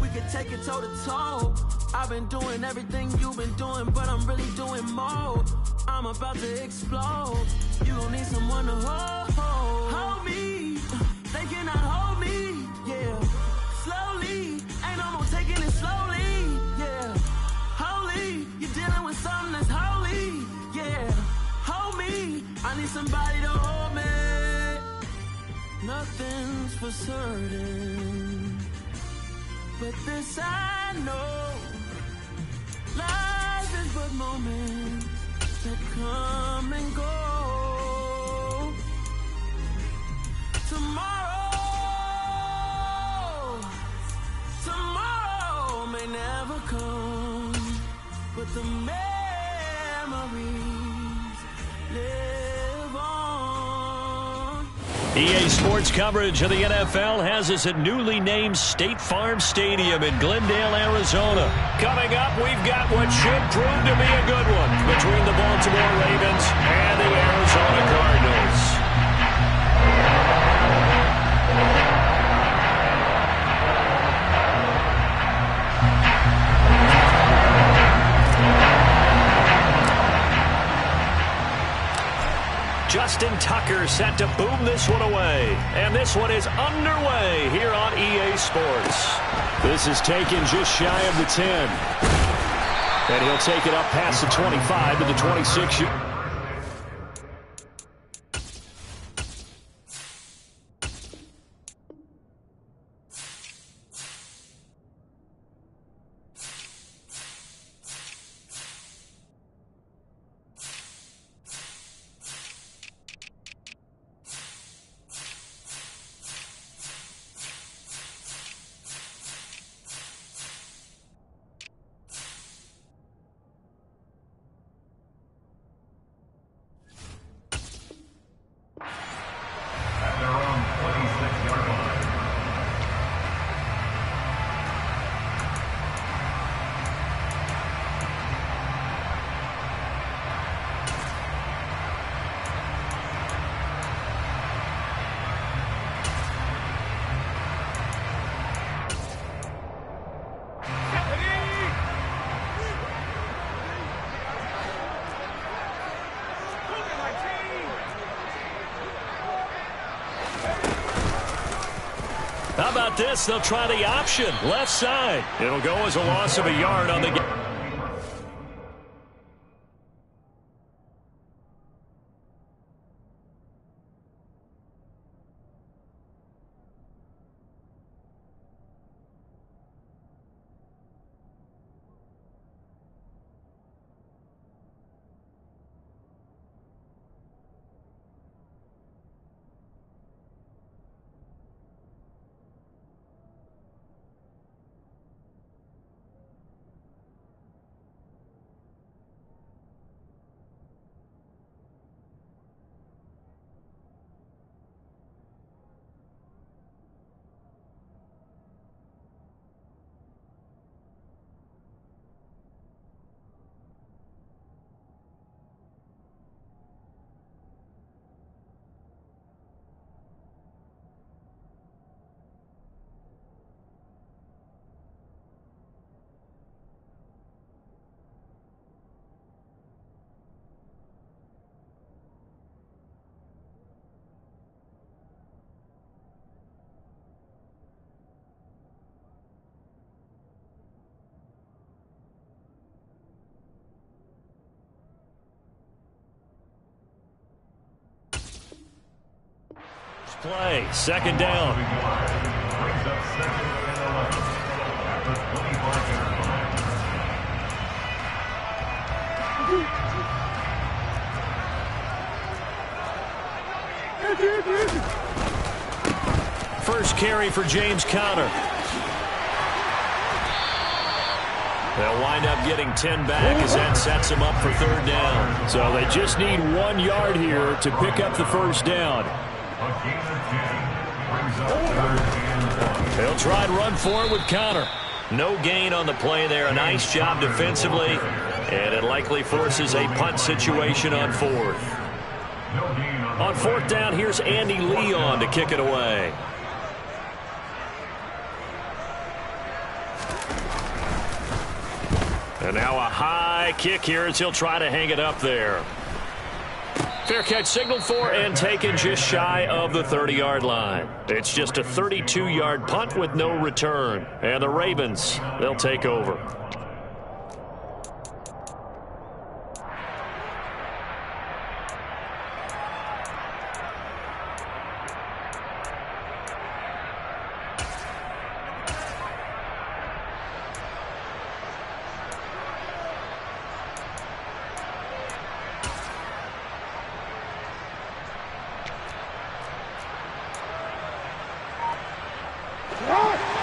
We could take it toe to toe. I've been doing everything you've been doing, but I'm really doing more. I'm about to explode. You gon' need someone to hold me. They cannot hold me. Yeah. Slowly. Ain't no more taking it slowly. Yeah. Holy. You're dealing with something that's holy. Yeah. Hold me. I need somebody to hold me. Nothing's for certain, but this I know. Life is but moments that come and go. Tomorrow may never come, but the memories live on.
EA Sports coverage of the NFL has us at newly named State Farm Stadium in Glendale, Arizona. Coming up, we've got what should prove to be a good one between the Baltimore Ravens and the Arizona Cardinals. Justin Tucker set to boom this one away. And this one is underway here on EA Sports. This is taken just shy of the 10. And he'll take it up past the 25 to the 26. How about this? They'll try the option. Left side. It'll go as a loss of a yard on the game. Play, second down. First carry for James Conner. They'll wind up getting 10 back as that sets them up for third down.
So they just need 1 yard here to pick up the first down.
They'll try and run for it with Conner. No gain on the play there. A nice job defensively. And it likely forces a punt situation on fourth. On fourth down, here's Andy Leon to kick it away. And now a high kick here as he'll try to hang it up there. Fair catch signaled for and taken just shy of the 30-yard line. It's just a 32-yard punt with no return. And the Ravens, they'll take over.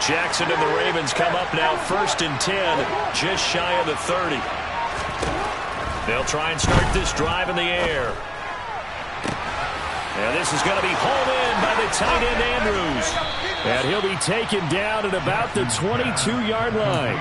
Jackson and the Ravens come up now first and 10, just shy of the 30. They'll try and start this drive in the air. And this is going to be hauled in by the tight end Andrews.
And he'll be taken down at about the 22-yard line.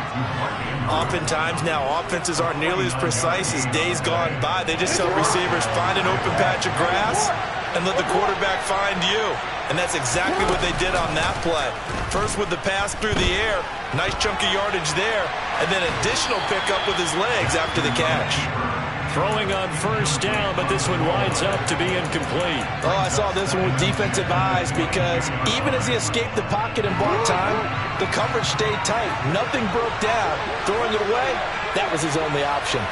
Oftentimes now, offenses aren't nearly as precise as days gone by. They just tell receivers, find an open patch of grass and let the quarterback find you. And that's exactly what they did on that play. First with the pass through the air, nice chunk of yardage there, and then additional pickup with his legs after the catch.
Throwing on first down, but this one winds up to be incomplete.
Oh, I saw this one with defensive eyes because even as he escaped the pocket and bought time, the coverage stayed tight. Nothing broke down. Throwing it away, that was his only option.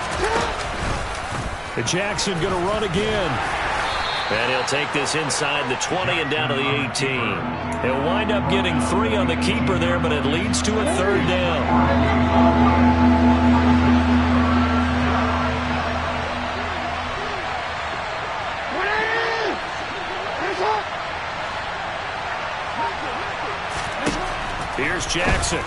Jackson going to run again.
And he'll take this inside the 20 and down to the 18. He'll wind up getting 3 on the keeper there, but it leads to a third down. Here's Jackson.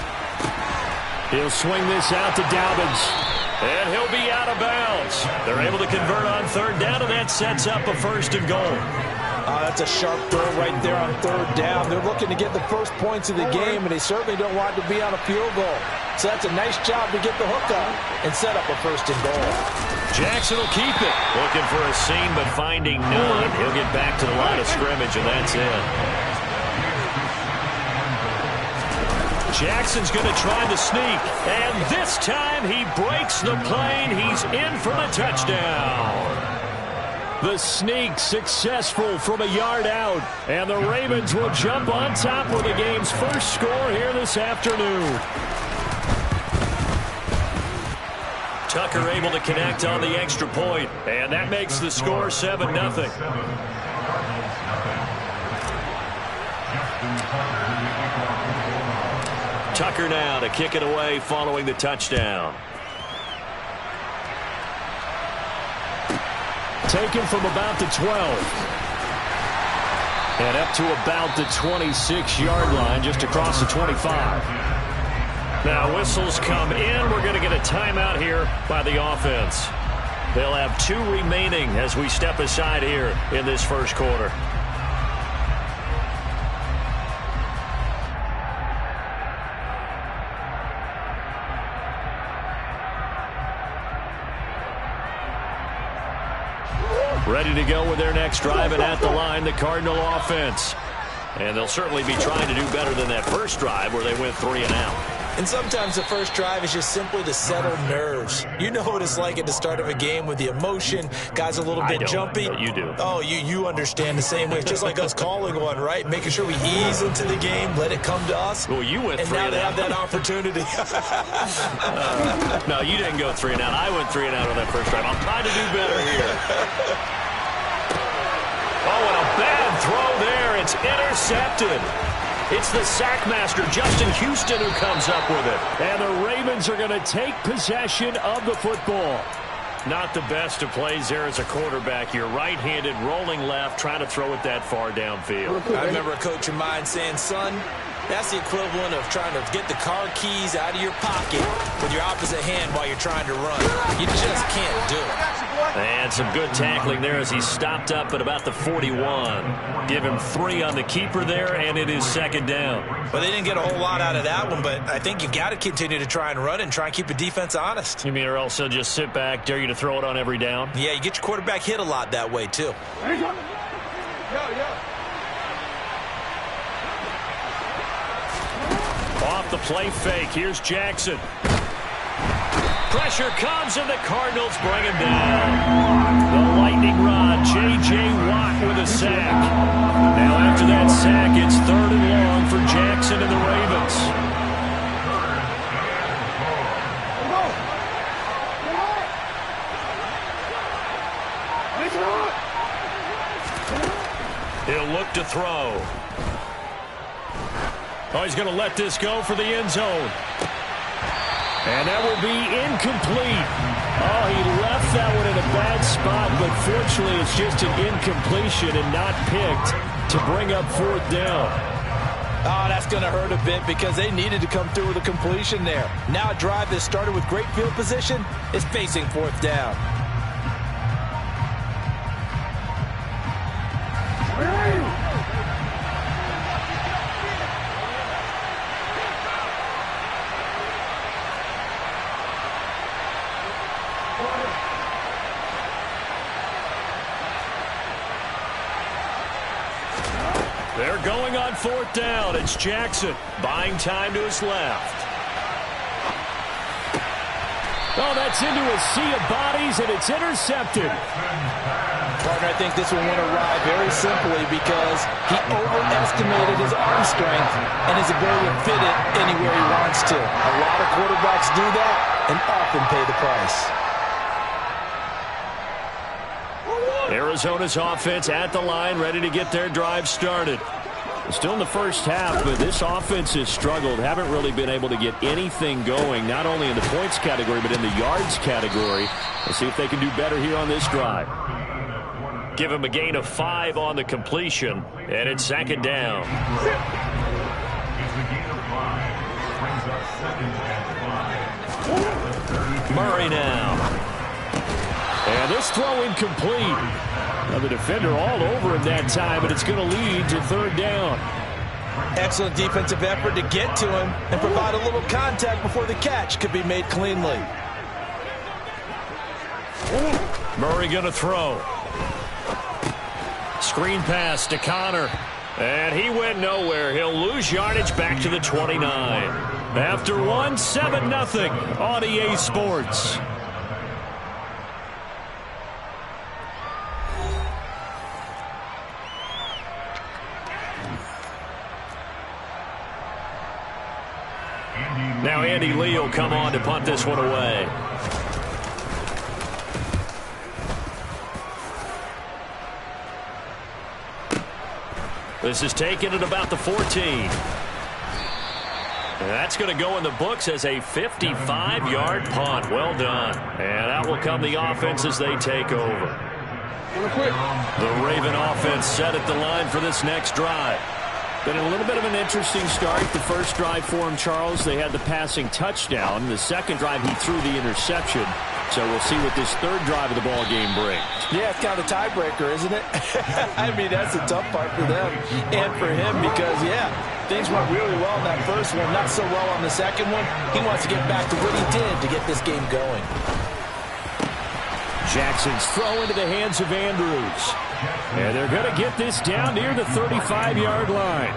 He'll swing this out to Dobbins.
And he'll be out of bounds. They're able to convert on third down, and that sets up a first and goal.
That's a sharp throw right there on third down. They're looking to get the first points of the game, and they certainly don't want to be on a field goal. So that's a nice job to get the hook up and set up a first and goal.
Jackson will keep it. Looking for a seam, but finding none. He'll get back to the line of scrimmage, and that's it. Jackson's going to try the sneak, and this time he breaks the plane. He's in for the touchdown.
The sneak successful from a yard out, and the Ravens will jump on top with the game's first score here this afternoon.
Tucker able to connect on the extra point, and that makes the score 7-0. Tucker now to kick it away following the touchdown.
Taken from about the 12. And up to about the 26-yard line, just across the 25.
Now whistles come in. We're going to get a timeout here by the offense. They'll have 2 remaining as we step aside here in this first quarter. Ready to go with their next drive, and at the line, the Cardinal offense. And they'll certainly be trying to do better than that first drive where they went 3 and out.
And sometimes the first drive is just simply to settle nerves. You know what it's like at the start of a game with the emotion. Guys a little bit jumpy.
But you do.
Oh, you understand the same way. It's just like us calling one, right? Making sure we ease into the game, let it come to us.
Well, you went 3
and out. And now
out.
they have that opportunity.
No, you didn't go 3 and out. I went 3 and out on that first drive. I'm trying to do better here. Oh, and a bad throw there, It's intercepted. It's the sackmaster, Justin Houston, who comes up with it.
And the Ravens are going to take possession of the football.
Not the best of plays there as a quarterback. You're right-handed, rolling left, trying to throw it that far downfield.
I remember a coach of mine saying, son, that's the equivalent of trying to get the car keys out of your pocket with your opposite hand while you're trying to run. You just can't do it.
And some good tackling there as he stopped up at about the 41. Give him 3 on the keeper there, and it is second down.
Well, they didn't get a whole lot out of that one, but I think you've got to continue to try and run and try and keep the defense honest.
You mean or else they'll just sit back, dare you to throw it on every down?
Yeah, you get your quarterback hit a lot that way, too.
Off the play fake. Here's Jackson. Pressure comes, and the Cardinals bring him down. The lightning rod, J.J. Watt with a sack. Now after that sack, it's 3rd and long for Jackson and the Ravens. He'll look to throw. Oh, he's going to let this go for the end zone. And that will be incomplete. Oh, he left that one in a bad spot, but fortunately it's just an incompletion and not picked to bring up 4th down.
Oh, that's going to hurt a bit because they needed to come through with a completion there. Now a drive that started with great field position is facing 4th down.
They're going on 4th down. It's Jackson buying time to his left.
Oh, that's into a sea of bodies, and it's intercepted.
Partner, I think this one went awry very simply because he overestimated his arm strength and his ability to fit it anywhere he wants to. A lot of quarterbacks do that and often pay the price.
Arizona's offense at the line, ready to get their drive started.
Still in the first half, but this offense has struggled. Haven't really been able to get anything going, not only in the points category, but in the yards category. Let's see if they can do better here on this drive.
Give him a gain of 5 on the completion, and it's 2nd down. Murray now.
And this throw incomplete. Now the defender all over him that time, but it's going to lead to 3rd down.
Excellent defensive effort to get to him and provide a little contact before the catch could be made cleanly.
Murray going to throw. Screen pass to Connor. And he went nowhere. He'll lose yardage back to the 29. After one, 7-0 on EA Sports. Now Andy Lee will come on to punt this one away. This is taken at about the 14. And that's going to go in the books as a 55-yard punt. Well done. And out will come the offense as they take over. The Raven offense set at the line for this next drive. Been a little bit of an interesting start. The first drive for him, Charles, they had the passing touchdown. The second drive, he threw the interception. So we'll see what this 3rd drive of the ball game brings.
Yeah, it's kind of a tiebreaker, isn't it? I mean, that's the tough part for them and for him because, yeah, things went really well in that first one, not so well on the second one. He wants to get back to what he did to get this game going.
Jackson's throw into the hands of Andrews. And they're going to get this down near the 35-yard line.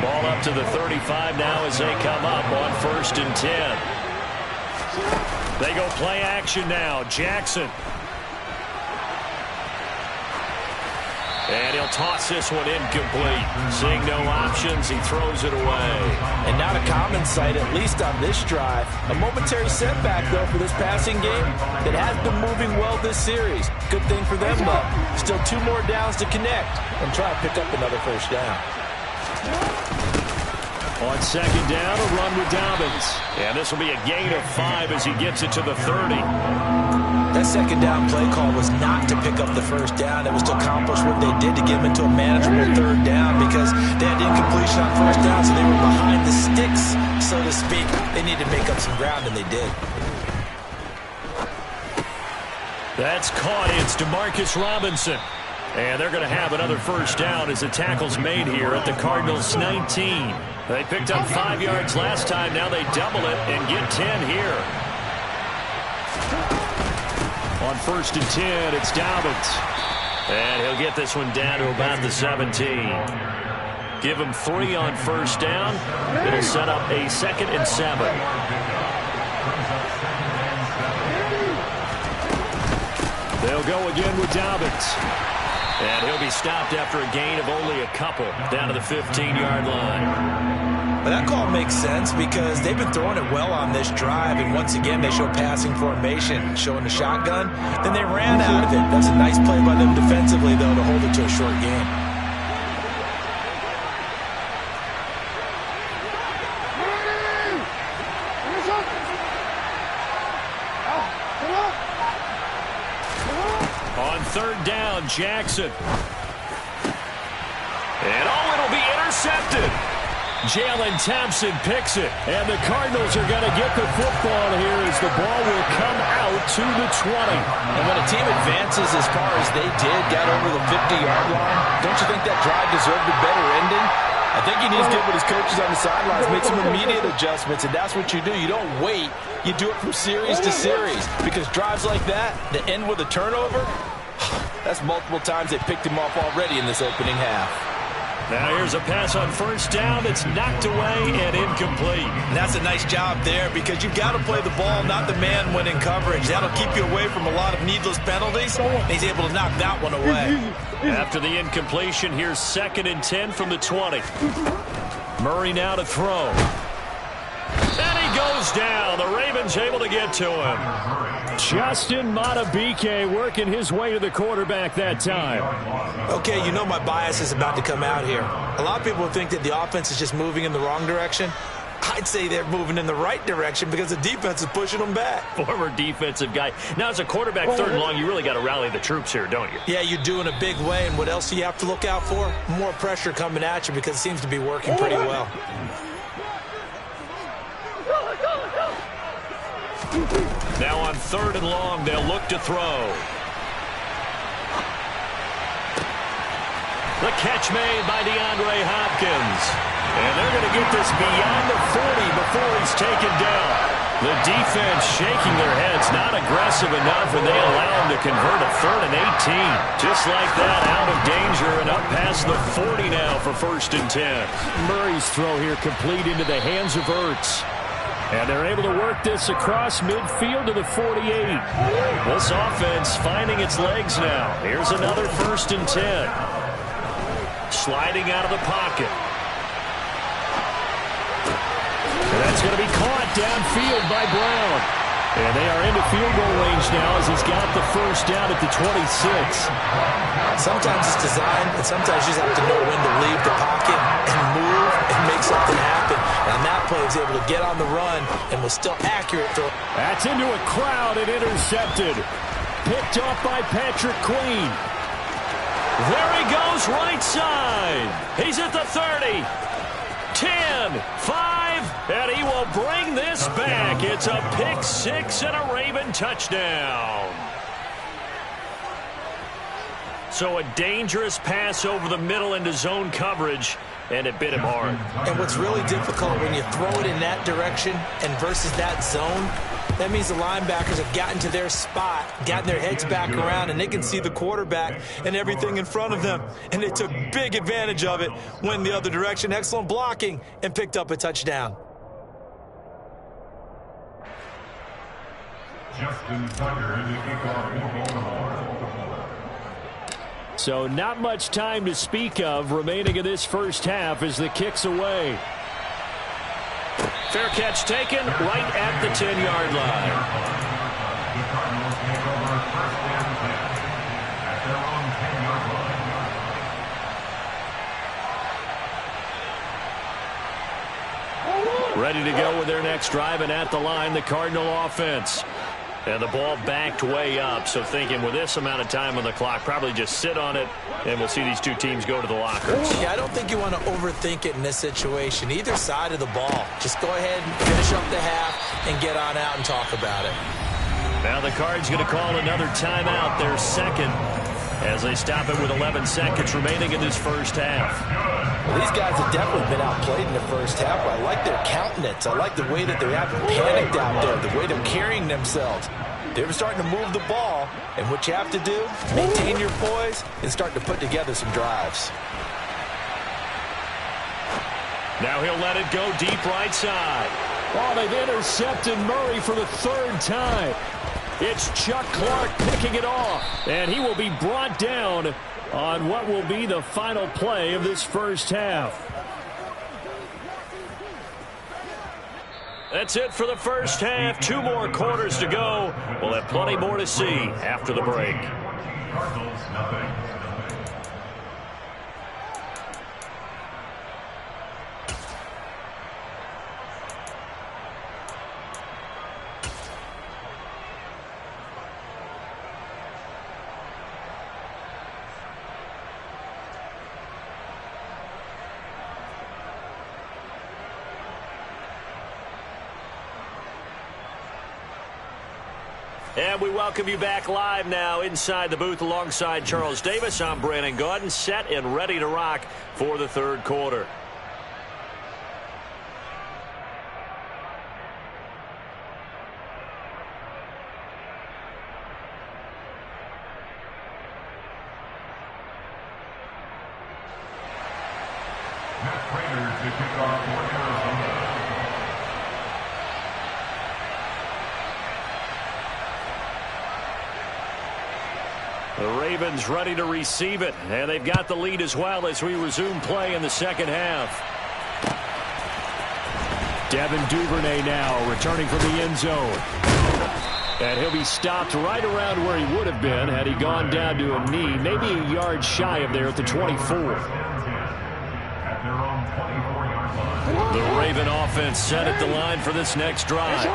Ball up to the 35 now as they come up on 1st and 10. They go play action now. Jackson. And he'll toss this one incomplete. Seeing no options, he throws it away.
And not a common sight, at least on this drive. A momentary setback, though, for this passing game that has been moving well this series. Good thing for them, though. Still 2 more downs to connect and try to pick up another first down.
On second down, a run with Dobbins. And this will be a gain of 5 as he gets it to the 30.
That second down play call was not to pick up the first down. It was to accomplish what they did to get them into a manageable third down because they had incompletion on first down, so they were behind the sticks, so to speak. They needed to make up some ground, and they did.
That's caught. It's DeMarcus Robinson. And they're going to have another first down as the tackle's made here at the Cardinals' 19. They picked up 5 yards last time. Now they double it and get 10 here. On first and 10, it's Dobbins. And he'll get this one down to about the 17. Give him 3 on first down. It'll set up a 2nd and 7. They'll go again with Dobbins. And he'll be stopped after a gain of only a couple down to the 15-yard line.
But that call makes sense because they've been throwing it well on this drive, and once again they show passing formation, showing the shotgun. Then they ran out of it. That's a nice play by them defensively, though, to hold it to a short game.
On third down, Jackson. And it'll be intercepted. Jalen Thompson picks it. And the Cardinals are going to get the football here as the ball will come out to the 20.
And when a team advances as far as they did, got over the 50-yard line, don't you think that drive deserved a better ending? I think he needs to get with his coaches on the sidelines, make some immediate adjustments, and that's what you do. You don't wait. You do it from series to series because drives like that end with a turnover, that's multiple times they picked him off already in this opening half.
Now here's a pass on first down. It's knocked away and incomplete.
And that's a nice job there because you've got to play the ball, not the man when in coverage. That'll keep you away from a lot of needless penalties. He's able to knock that one away.
After the incompletion, here's 2nd and 10 from the 20. Murray now to throw. And he goes down. The Ravens able to get to him. Justin Madubuike working his way to the quarterback that time.
Okay, you know my bias is about to come out here. A lot of people think that the offense is just moving in the wrong direction. I'd say they're moving in the right direction because the defense is pushing them back.
Former defensive guy. Now, as a quarterback third and long, you really got to rally the troops here, don't you?
Yeah, you do in a big way. And what else do you have to look out for? More pressure coming at you because it seems to be working pretty well.
Now on third and long, they'll look to throw. The catch made by DeAndre Hopkins. And they're going to get this beyond the 40 before he's taken down. The defense shaking their heads, not aggressive enough, and they allow him to convert a 3rd and 18. Just like that, out of danger and up past the 40 now for 1st and 10. Murray's throw here complete into the hands of Ertz. And they're able to work this across midfield to the 48. This offense finding its legs now. Here's another 1st and 10. Sliding out of the pocket. And that's going to be caught downfield by Brown. And they are into field goal range now as he's got the first down at the 26.
Sometimes it's designed, and sometimes you just have to know when to leave the pocket and move and make something happen. And on that play, he was able to get on the run and was still accurate.
That's into a crowd and intercepted. Picked off by Patrick Queen. There he goes, right side. He's at the 30. 10, 5, and he will bring this back. It's a pick 6 and a Raven touchdown. So a dangerous pass over the middle into zone coverage, and it bit him hard.
And what's really difficult when you throw it in that direction and versus that zone, that means the linebackers have gotten to their spot, gotten their heads back around, and they can see the quarterback and everything in front of them. And they took big advantage of it, went the other direction, excellent blocking, and picked up a touchdown.
Justin Tucker in the kickoff.
So not much time to speak of remaining in this first half as the kick's away.
Fair catch taken right at the 10-yard line. Ready to go with their next drive, and at the line, the Cardinal offense. And the ball backed way up, so thinking with this amount of time on the clock, probably just sit on it, and we'll see these two teams go to the lockers.
Yeah, I don't think you want to overthink it in this situation. Either side of the ball. Just go ahead and finish up the half and get on out and talk about it.
Now the Cards going to call another timeout, their second, as they stop it with 11 seconds remaining in this first half.
Well, these guys have definitely been outplayed in the first half. I like their countenance. I like the way that they haven't panicked out there, the way they're carrying themselves. They're starting to move the ball, and what you have to do, maintain your poise and start to put together some drives.
Now he'll let it go deep right side.
Oh, they've intercepted Murray for the third time. It's Chuck Clark picking it off, and he will be brought down on what will be the final play of this first half.
That's it for the first half. 2 more quarters to go. We'll have plenty more to see after the break.
Cardinals, nothing.
And we welcome you back live now inside the booth alongside Charles Davis. I'm Brandon Gaudin, set and ready to rock for the third quarter.
Matt Prater to kick off for Arizona.
The Ravens ready to receive it, and they've got the lead as well as we resume play in the second half.
Devin Duvernay now returning from the end zone. And he'll be stopped right around where he would have been had he gone down to a knee, maybe a yard shy of there at the 24.
At their own 24-yard line.
The Raven offense set at the line for this next drive.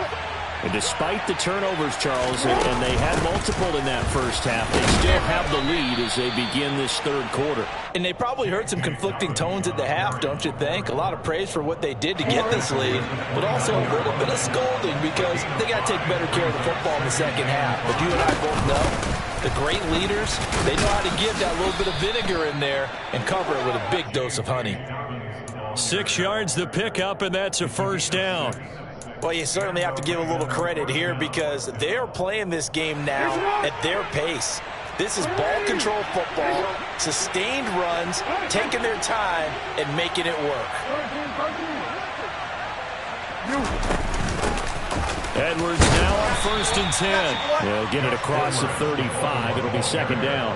And despite the turnovers, Charles, and they had multiple in that first half, they still have the lead as they begin this third quarter.
And they probably heard some conflicting tones at the half, don't you think? A lot of praise for what they did to get this lead, but also a little bit of scolding because they got to take better care of the football in the second half. But you and I both know the great leaders, they know how to give that little bit of vinegar in there and cover it with a big dose of honey.
6 yards the pickup, and that's a first down.
Well, you certainly have to give a little credit here because they're playing this game now at their pace. This is ball control football, sustained runs, taking their time and making it work.
Edwards now on 1st and 10.
They'll get it across the 35. It'll be second down.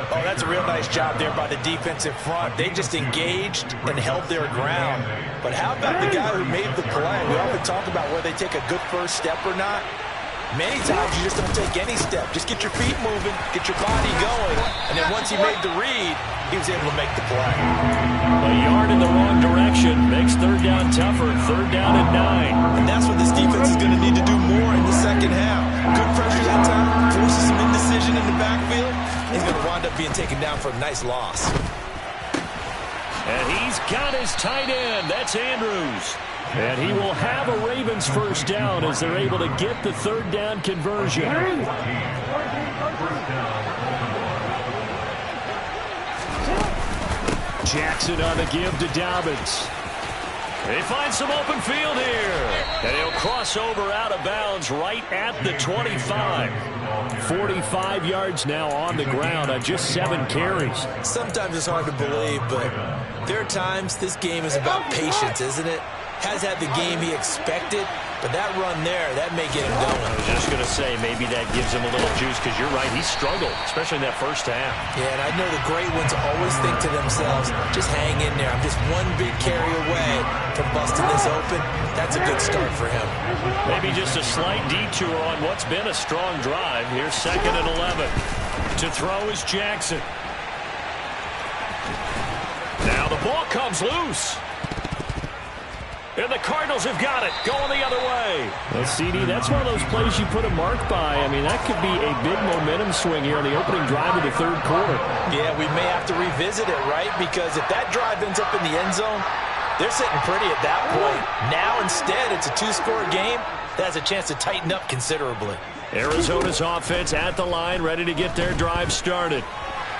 Oh, that's a real nice job there by the defensive front. They just engaged and held their ground. But how about the guy who made the play? We often talk about whether they take a good first step or not. Many times you just don't take any step. Just get your feet moving, get your body going, and then once he made the read, he was able to make the play.
A yard in the wrong direction makes third down tougher. Third down at 9.
And that's what this defense is going to need to do more in the second half. Good pressure that time, forces some indecision in the backfield. He's going to wind up being taken down for a nice loss.
And he's got his tight end. That's Andrews.
And he will have a Ravens first down as they're able to get the third down conversion. Jackson on the give to Dobbins.
They find some open field here. And he'll cross over out of bounds right at the 25.
45 yards now on the ground on just 7 carries.
Sometimes it's hard to believe, but there are times this game is about patience, isn't it? Has had the game he expected, But that run there, that may get him going.
I was just going to say, maybe that gives him a little juice, because you're right, he struggled, especially in that first half.
Yeah, and I know the great ones always think to themselves, just hang in there. I'm just one big carry away from busting this open. That's a good start for him.
Maybe just a slight detour on what's been a strong drive. Here's 2nd and 11. To throw is Jackson. Now the ball comes loose. And the Cardinals have got it, going the other way.
Well, CD, that's one of those plays you put a mark by. I mean, that could be a big momentum swing here on the opening drive of the third quarter.
Yeah, we may have to revisit it, right? Because if that drive ends up in the end zone, they're sitting pretty at that point. Now, instead, it's a 2-score game. That has a chance to tighten up considerably.
Arizona's offense at the line, ready to get their drive started.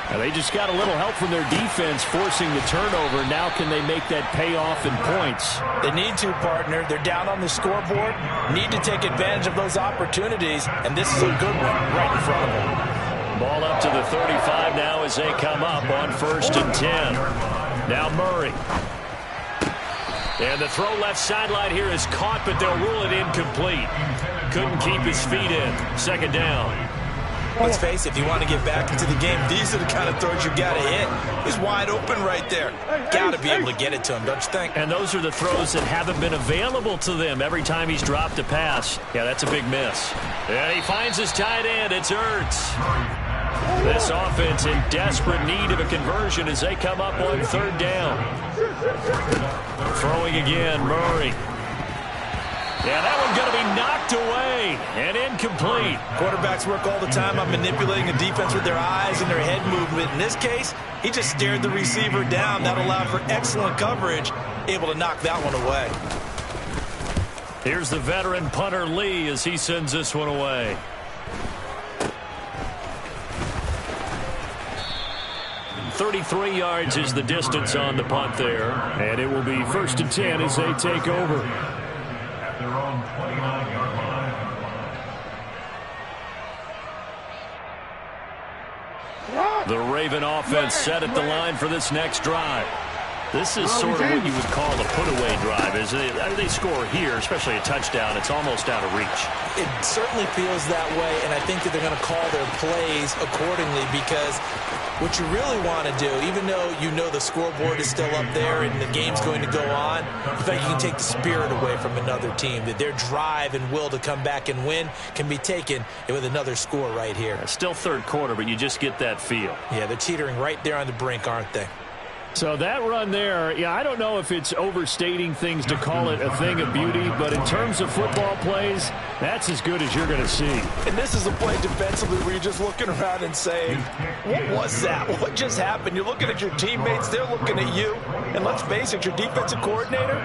Now, they just got a little help from their defense forcing the turnover. Now can they make that payoff in points?
They need to, partner. They're down on the scoreboard. Need to take advantage of those opportunities, and this is a good one right in front of them.
Ball up to the 35 now as they come up on 1st and 10. Now Murray. And the throw left sideline here is caught, but they'll rule it incomplete. Couldn't keep his feet in. 2nd down.
Let's face it, if you want to get back into the game, these are the kind of throws you got to hit. He's wide open right there. Got to be able to get it to him, don't you think?
And those are the throws that haven't been available to them every time he's dropped a pass. Yeah, that's a big miss. And he finds his tight end. It's Ertz. This offense in desperate need of a conversion as they come up on 3rd down. Throwing again, Murray. Yeah, that one's going to be knocked away and incomplete.
Quarterbacks work all the time on manipulating the defense with their eyes and their head movement. In this case, he just stared the receiver down. That allowed for excellent coverage, able to knock that one away.
Here's the veteran punter Lee as he sends this one away. .33 yards is the distance on the punt there. And it will be 1st and 10 as they take over.
At their own 29-yard line.
The Raven offense set at the line for this next drive. This is sort of what you would call a put-away drive. As they score here, especially a touchdown, it's almost out of reach.
It certainly feels that way, and I think that they're going to call their plays accordingly, because what you really want to do, even though you know the scoreboard is still up there and the game's going to go on, I think you can take the spirit away from another team, that their drive and will to come back and win can be taken with another score right here.
It's still third quarter, but you just get that feel.
Yeah, they're teetering right there on the brink, aren't they?
So that run there, yeah, I don't know if it's overstating things to call it a thing of beauty, but in terms of football plays, that's as good as you're going to see.
And this is a play defensively where you're just looking around and saying, what was that? What just happened? You're looking at your teammates, they're looking at you. And let's face it, your defensive coordinator,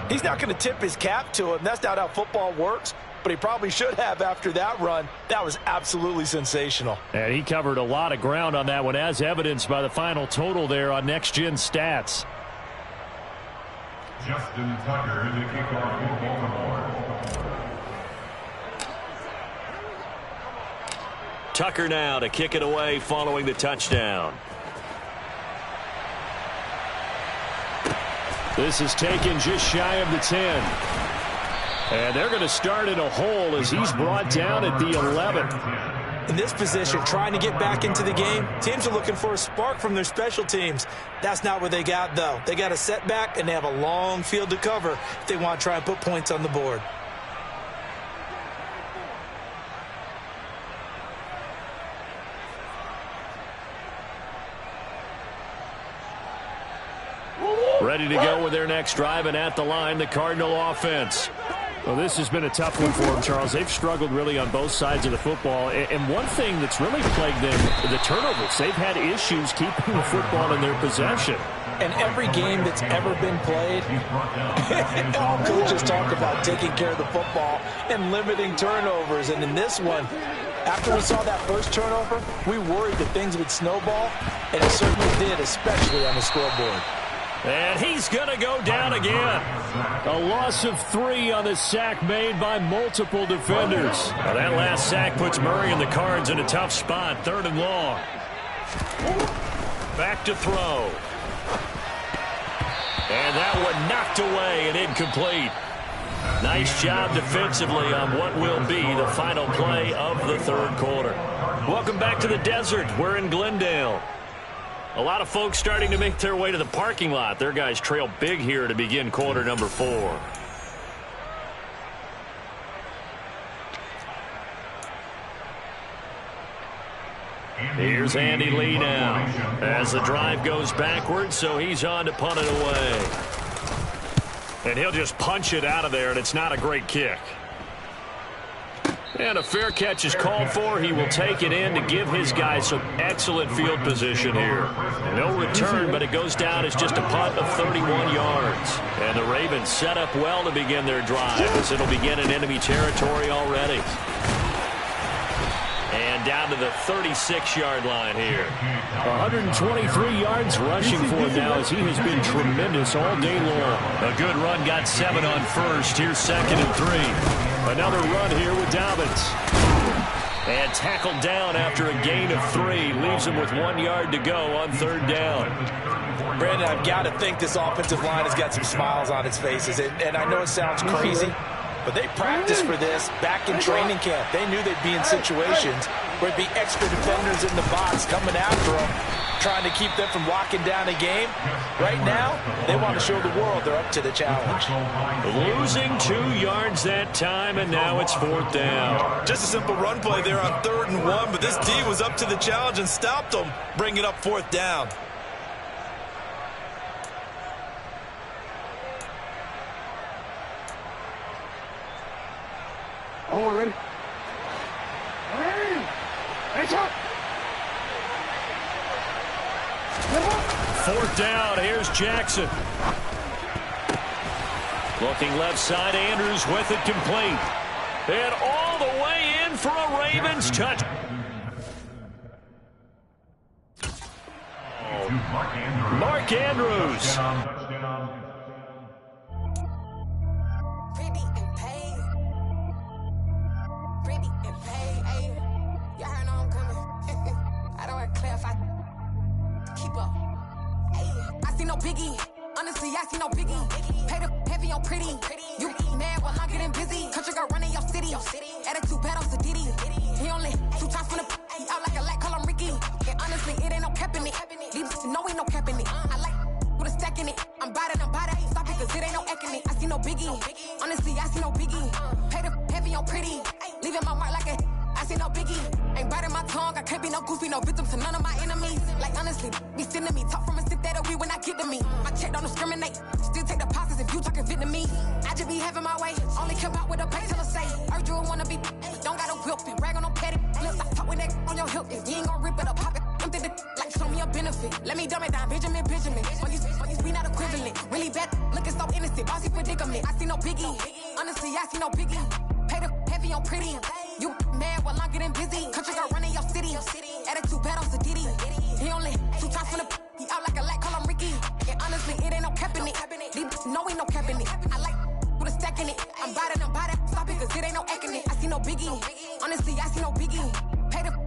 he's not going to tip his cap to him. That's not how football works. But he probably should have after that run. That was absolutely sensational.
And he covered a lot of ground on that one, as evidenced by the final total there on Next Gen Stats.
Justin Tucker, the kickoff for Baltimore.
Tucker now to kick it away following the touchdown.
This is taken just shy of the 10. And they're going to start in a hole as he's brought down at the 11.
In this position, trying to get back into the game, teams are looking for a spark from their special teams. That's not what they got, though. They got a setback, and they have a long field to cover if they want to try and put points on the board.
Ready to go with their next drive, and at the line, the Cardinal offense.
Well, this has been a tough one for them, Charles. They've struggled really on both sides of the football. And one thing that's really plagued them, the turnovers. They've had issues keeping the football in their possession.
And every game that's ever been played, all coaches talk about taking care of the football and limiting turnovers. And in this one, after we saw that first turnover, we worried that things would snowball, and it certainly did, especially on the scoreboard.
And he's going to go down again.
A loss of 3 on the sack made by multiple defenders.
Well, that last sack puts Murray and the Cards in a tough spot. 3rd and long. Back to throw. And that one knocked away and incomplete. Nice job defensively on what will be the final play of the third quarter. Welcome back to the desert. We're in Glendale. A lot of folks starting to make their way to the parking lot. Their guys trail big here to begin quarter number 4. Here's Andy Lee now as the drive goes backwards, so he's on to punt it away. And he'll just punch it out of there, and it's not a great kick. And a fair catch is called for. He will take it in to give his guys some excellent field position here. No return, but it goes down as just a punt of 31 yards. And the Ravens set up well to begin their drive as it'll begin in enemy territory already. And down to the 36-yard line here.
123 yards rushing for him now as he has been tremendous all day long.
A good run, got 7 on first. Here's 2nd and 3.
Another run here with Dobbins.
And tackled down after a gain of 3. Leaves him with 1 yard to go on 3rd down.
Brandon, I've got to think this offensive line has got some smiles on its faces. And I know it sounds crazy, but they practiced for this back in training camp. They knew they'd be in situations where there'd be extra defenders in the box coming after them, trying to keep them from locking down a game. Right now, they want to show the world they're up to the challenge.
Losing 2 yards that time, and now it's 4th down.
Just a simple run play there on 3rd and 1, but this D was up to the challenge and stopped them, bringing up 4th down.
Oh, ready? Hey, shot!
4th down, here's Jackson. Looking left side, Andrews with it complete. And all the way in for a Ravens touch. Mark Andrews.
Pretty and paid. Pretty and paid. Ayy, y'all heard I'm coming. I don't want to clarify. Keep up. Ayy, I see no biggie. Honestly, I see no biggie. Pay the heavy on pretty. You mad while I'm getting busy. Country girl running your city. Attitude bad on Sadiddy. He only 2 times from the he out like a light, call him Ricky. And honestly, it ain't no cap in it. These know ain't no cap in it. I like with a stack in it. I'm bad. Stop it, cause it ain't no eck in it. I see no biggie. Honestly, I see no biggie. Pay the heavy on pretty. Leaving my mark like a I see no biggie. Ain't biting my tongue. I can't be no goofy, no victim to none of my enemies. Like honestly, be sending me talk from a sip that'll be when I get to me. My check don't discriminate. Still take deposits if you talking Vietnamese. I just be having my way. Only come out with a pay till I say. Urge you wanna be, don't got a whip and rag on no petty. Lips, I talk with that on your hip. If you ain't gon' rip it up, pop it. I'm thinking like show me a benefit. Let me dumb it down, Benjamin. For you be not equivalent. Really bad, looking so innocent. Bossy predicament. I see no biggie. Honestly, I see no biggie. Pay the heavy on pretty. You mad while I'm getting busy. Country girl running your city. Attitude bad on Sadiddy. He only 2 times from the he out like a light, call him Ricky. And honestly, it ain't no cap in it. These know ain't no cap in it. I like with a stack in it. I'm bad. Stop it, cause it ain't no eck in it. I see no biggie. Honestly, I see no biggie.